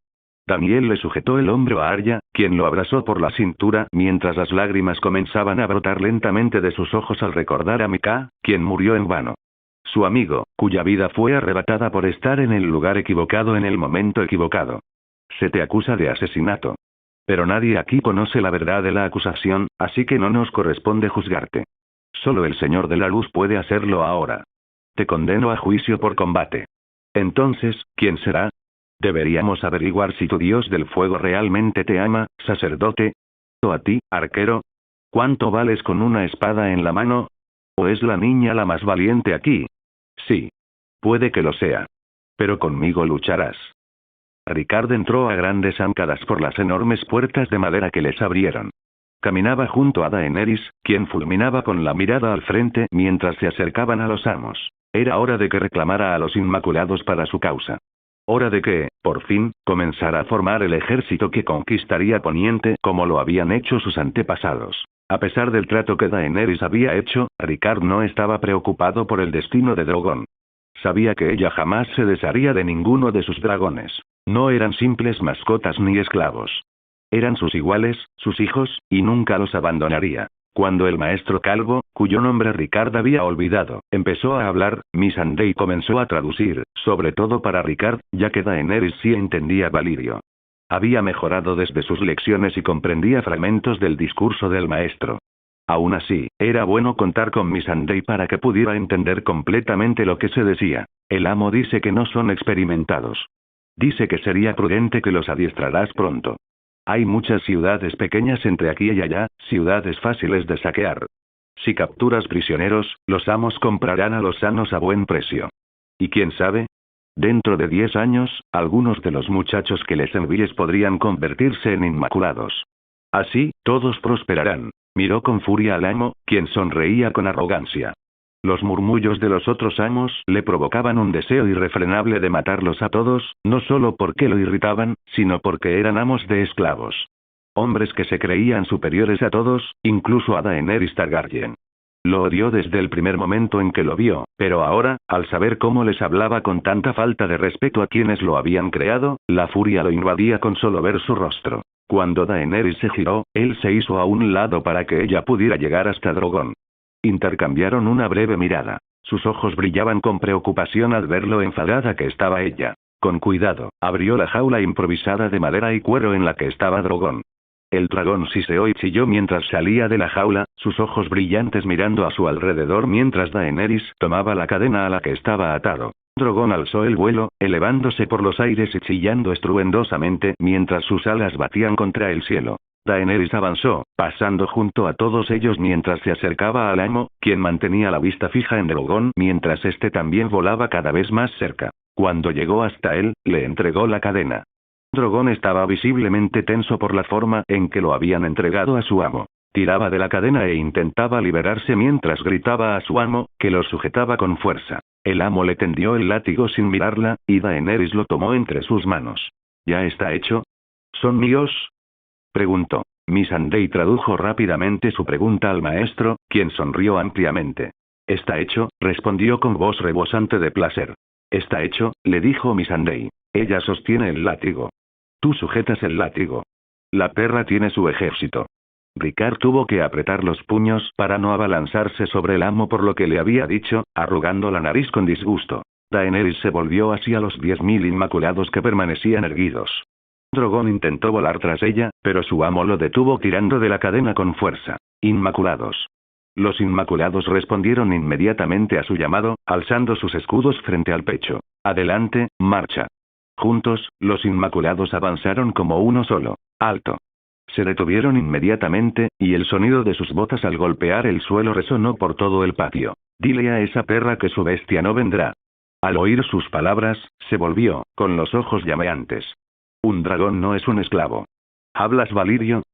Speaker 2: Daniel le sujetó el hombro a Arya, quien lo abrazó por la cintura, mientras las lágrimas comenzaban a brotar lentamente de sus ojos al recordar a Mika, quien murió en vano. Su amigo, cuya vida fue arrebatada por estar en el lugar equivocado en el momento equivocado. Se te acusa de asesinato. Pero nadie aquí conoce la verdad de la acusación, así que no nos corresponde juzgarte. Solo el Señor de la Luz puede hacerlo ahora. Te condeno a juicio por combate. Entonces, ¿quién será? Deberíamos averiguar si tu Dios del fuego realmente te ama, sacerdote. ¿O a ti, arquero? ¿Cuánto vales con una espada en la mano? ¿O es la niña la más valiente aquí? Sí. Puede que lo sea. Pero conmigo lucharás. Ricard entró a grandes zancadas por las enormes puertas de madera que les abrieron. Caminaba junto a Daenerys, quien fulminaba con la mirada al frente mientras se acercaban a los amos. Era hora de que reclamara a los Inmaculados para su causa. Hora de que, por fin, comenzara a formar el ejército que conquistaría Poniente como lo habían hecho sus antepasados. A pesar del trato que Daenerys había hecho, Ricard no estaba preocupado por el destino de Drogon. Sabía que ella jamás se desharía de ninguno de sus dragones. No eran simples mascotas ni esclavos. Eran sus iguales, sus hijos, y nunca los abandonaría. Cuando el maestro calvo, cuyo nombre Ricard había olvidado, empezó a hablar, Missandei comenzó a traducir, sobre todo para Ricard, ya que Daenerys sí entendía Valyrio. Había mejorado desde sus lecciones y comprendía fragmentos del discurso del maestro. Aún así, era bueno contar con Missandei para que pudiera entender completamente lo que se decía. El amo dice que no son experimentados. Dice que sería prudente que los adiestrarás pronto. Hay muchas ciudades pequeñas entre aquí y allá, ciudades fáciles de saquear. Si capturas prisioneros, los amos comprarán a los sanos a buen precio. ¿Y quién sabe? Dentro de 10 años, algunos de los muchachos que les envíes podrían convertirse en inmaculados. Así, todos prosperarán. Miró con furia al amo, quien sonreía con arrogancia. Los murmullos de los otros amos le provocaban un deseo irrefrenable de matarlos a todos, no solo porque lo irritaban, sino porque eran amos de esclavos. Hombres que se creían superiores a todos, incluso a Daenerys Targaryen. Lo odió desde el primer momento en que lo vio, pero ahora, al saber cómo les hablaba con tanta falta de respeto a quienes lo habían creado, la furia lo invadía con solo ver su rostro. Cuando Daenerys se giró, él se hizo a un lado para que ella pudiera llegar hasta Drogon. Intercambiaron una breve mirada. Sus ojos brillaban con preocupación al ver lo enfadada que estaba ella. Con cuidado, abrió la jaula improvisada de madera y cuero en la que estaba Drogon. El dragón siseó y chilló mientras salía de la jaula, sus ojos brillantes mirando a su alrededor mientras Daenerys tomaba la cadena a la que estaba atado. Drogon alzó el vuelo, elevándose por los aires y chillando estruendosamente mientras sus alas batían contra el cielo. Daenerys avanzó, pasando junto a todos ellos mientras se acercaba al amo, quien mantenía la vista fija en Drogon mientras este también volaba cada vez más cerca. Cuando llegó hasta él, le entregó la cadena. Drogon estaba visiblemente tenso por la forma en que lo habían entregado a su amo. Tiraba de la cadena e intentaba liberarse mientras gritaba a su amo, que lo sujetaba con fuerza. El amo le tendió el látigo sin mirarla, y Daenerys lo tomó entre sus manos. ¿Ya está hecho? ¿Son míos?, preguntó. Missandei tradujo rápidamente su pregunta al maestro, quien sonrió ampliamente. Está hecho, respondió con voz rebosante de placer. Está hecho, le dijo Missandei. Ella sostiene el látigo. Tú sujetas el látigo. La perra tiene su ejército. Ricard tuvo que apretar los puños para no abalanzarse sobre el amo por lo que le había dicho, arrugando la nariz con disgusto. Daenerys se volvió hacia los 10.000 inmaculados que permanecían erguidos. Drogon intentó volar tras ella, pero su amo lo detuvo tirando de la cadena con fuerza. Inmaculados. Los inmaculados respondieron inmediatamente a su llamado, alzando sus escudos frente al pecho. Adelante, marcha. Juntos, los inmaculados avanzaron como uno solo. Alto. Se detuvieron inmediatamente, y el sonido de sus botas al golpear el suelo resonó por todo el patio. Dile a esa perra que su bestia no vendrá. Al oír sus palabras, se volvió, con los ojos llameantes. Un dragón no es un esclavo. ¿Hablas Valirio?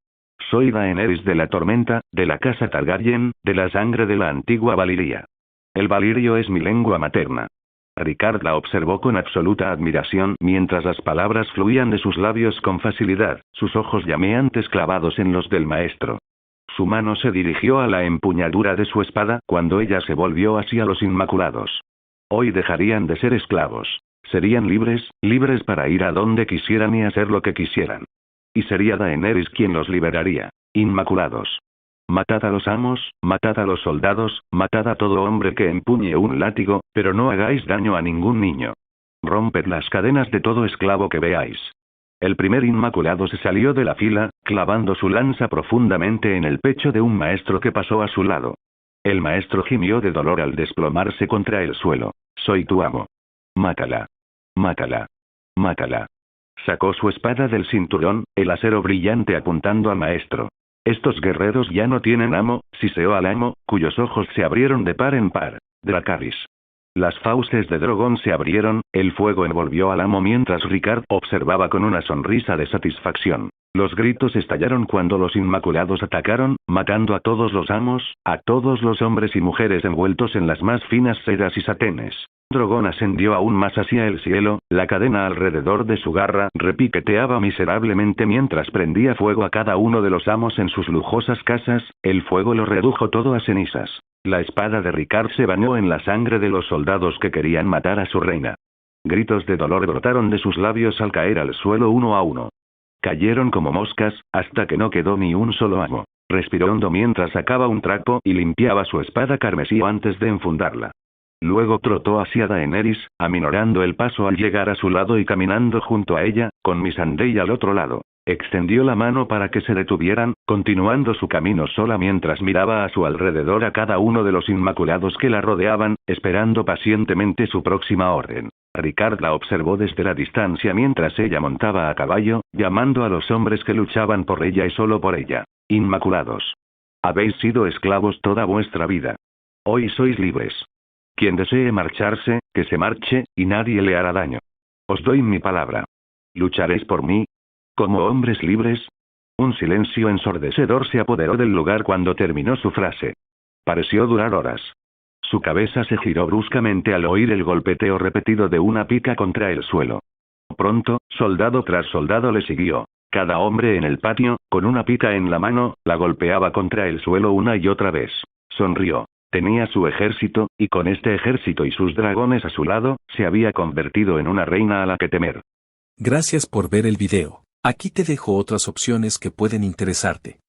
Speaker 2: Soy Daenerys de la Tormenta, de la casa Targaryen, de la sangre de la antigua Valiria. El Valirio es mi lengua materna. Ricard la observó con absoluta admiración mientras las palabras fluían de sus labios con facilidad, sus ojos llameantes clavados en los del maestro. Su mano se dirigió a la empuñadura de su espada cuando ella se volvió hacia los Inmaculados. Hoy dejarían de ser esclavos. Serían libres, libres para ir a donde quisieran y hacer lo que quisieran. Y sería Daenerys quien los liberaría. Inmaculados. Matad a los amos, matad a los soldados, matad a todo hombre que empuñe un látigo, pero no hagáis daño a ningún niño. Romped las cadenas de todo esclavo que veáis. El primer inmaculado se salió de la fila, clavando su lanza profundamente en el pecho de un maestro que pasó a su lado. El maestro gimió de dolor al desplomarse contra el suelo. Soy tu amo. Mátala. Mátala. Mátala. Sacó su espada del cinturón, el acero brillante apuntando al maestro. Estos guerreros ya no tienen amo, siseó al amo, cuyos ojos se abrieron de par en par. Dracarys. Las fauces de Drogon se abrieron, el fuego envolvió al amo mientras Ricard observaba con una sonrisa de satisfacción. Los gritos estallaron cuando los Inmaculados atacaron, matando a todos los amos, a todos los hombres y mujeres envueltos en las más finas sedas y satenes. Drogon ascendió aún más hacia el cielo, la cadena alrededor de su garra repiqueteaba miserablemente mientras prendía fuego a cada uno de los amos en sus lujosas casas, el fuego lo redujo todo a cenizas. La espada de Ricard se bañó en la sangre de los soldados que querían matar a su reina. Gritos de dolor brotaron de sus labios al caer al suelo uno a uno. Cayeron como moscas, hasta que no quedó ni un solo amo. Respiró hondo mientras sacaba un trapo y limpiaba su espada carmesí antes de enfundarla. Luego trotó hacia Daenerys, aminorando el paso al llegar a su lado y caminando junto a ella, con Missandei al otro lado. Extendió la mano para que se detuvieran, continuando su camino sola mientras miraba a su alrededor a cada uno de los Inmaculados que la rodeaban, esperando pacientemente su próxima orden. Ricard la observó desde la distancia mientras ella montaba a caballo, llamando a los hombres que luchaban por ella y solo por ella. Inmaculados. Habéis sido esclavos toda vuestra vida. Hoy sois libres. Quien desee marcharse, que se marche, y nadie le hará daño. Os doy mi palabra. ¿Lucharéis por mí? ¿Como hombres libres? Un silencio ensordecedor se apoderó del lugar cuando terminó su frase. Pareció durar horas. Su cabeza se giró bruscamente al oír el golpeteo repetido de una pica contra el suelo. Pronto, soldado tras soldado le siguió. Cada hombre en el patio, con una pica en la mano, la golpeaba contra el suelo una y otra vez. Sonrió. Tenía su ejército, y con este ejército y sus dragones a su lado, se había convertido en una reina a la que temer.
Speaker 1: Gracias por ver el video. Aquí te dejo otras opciones que pueden interesarte.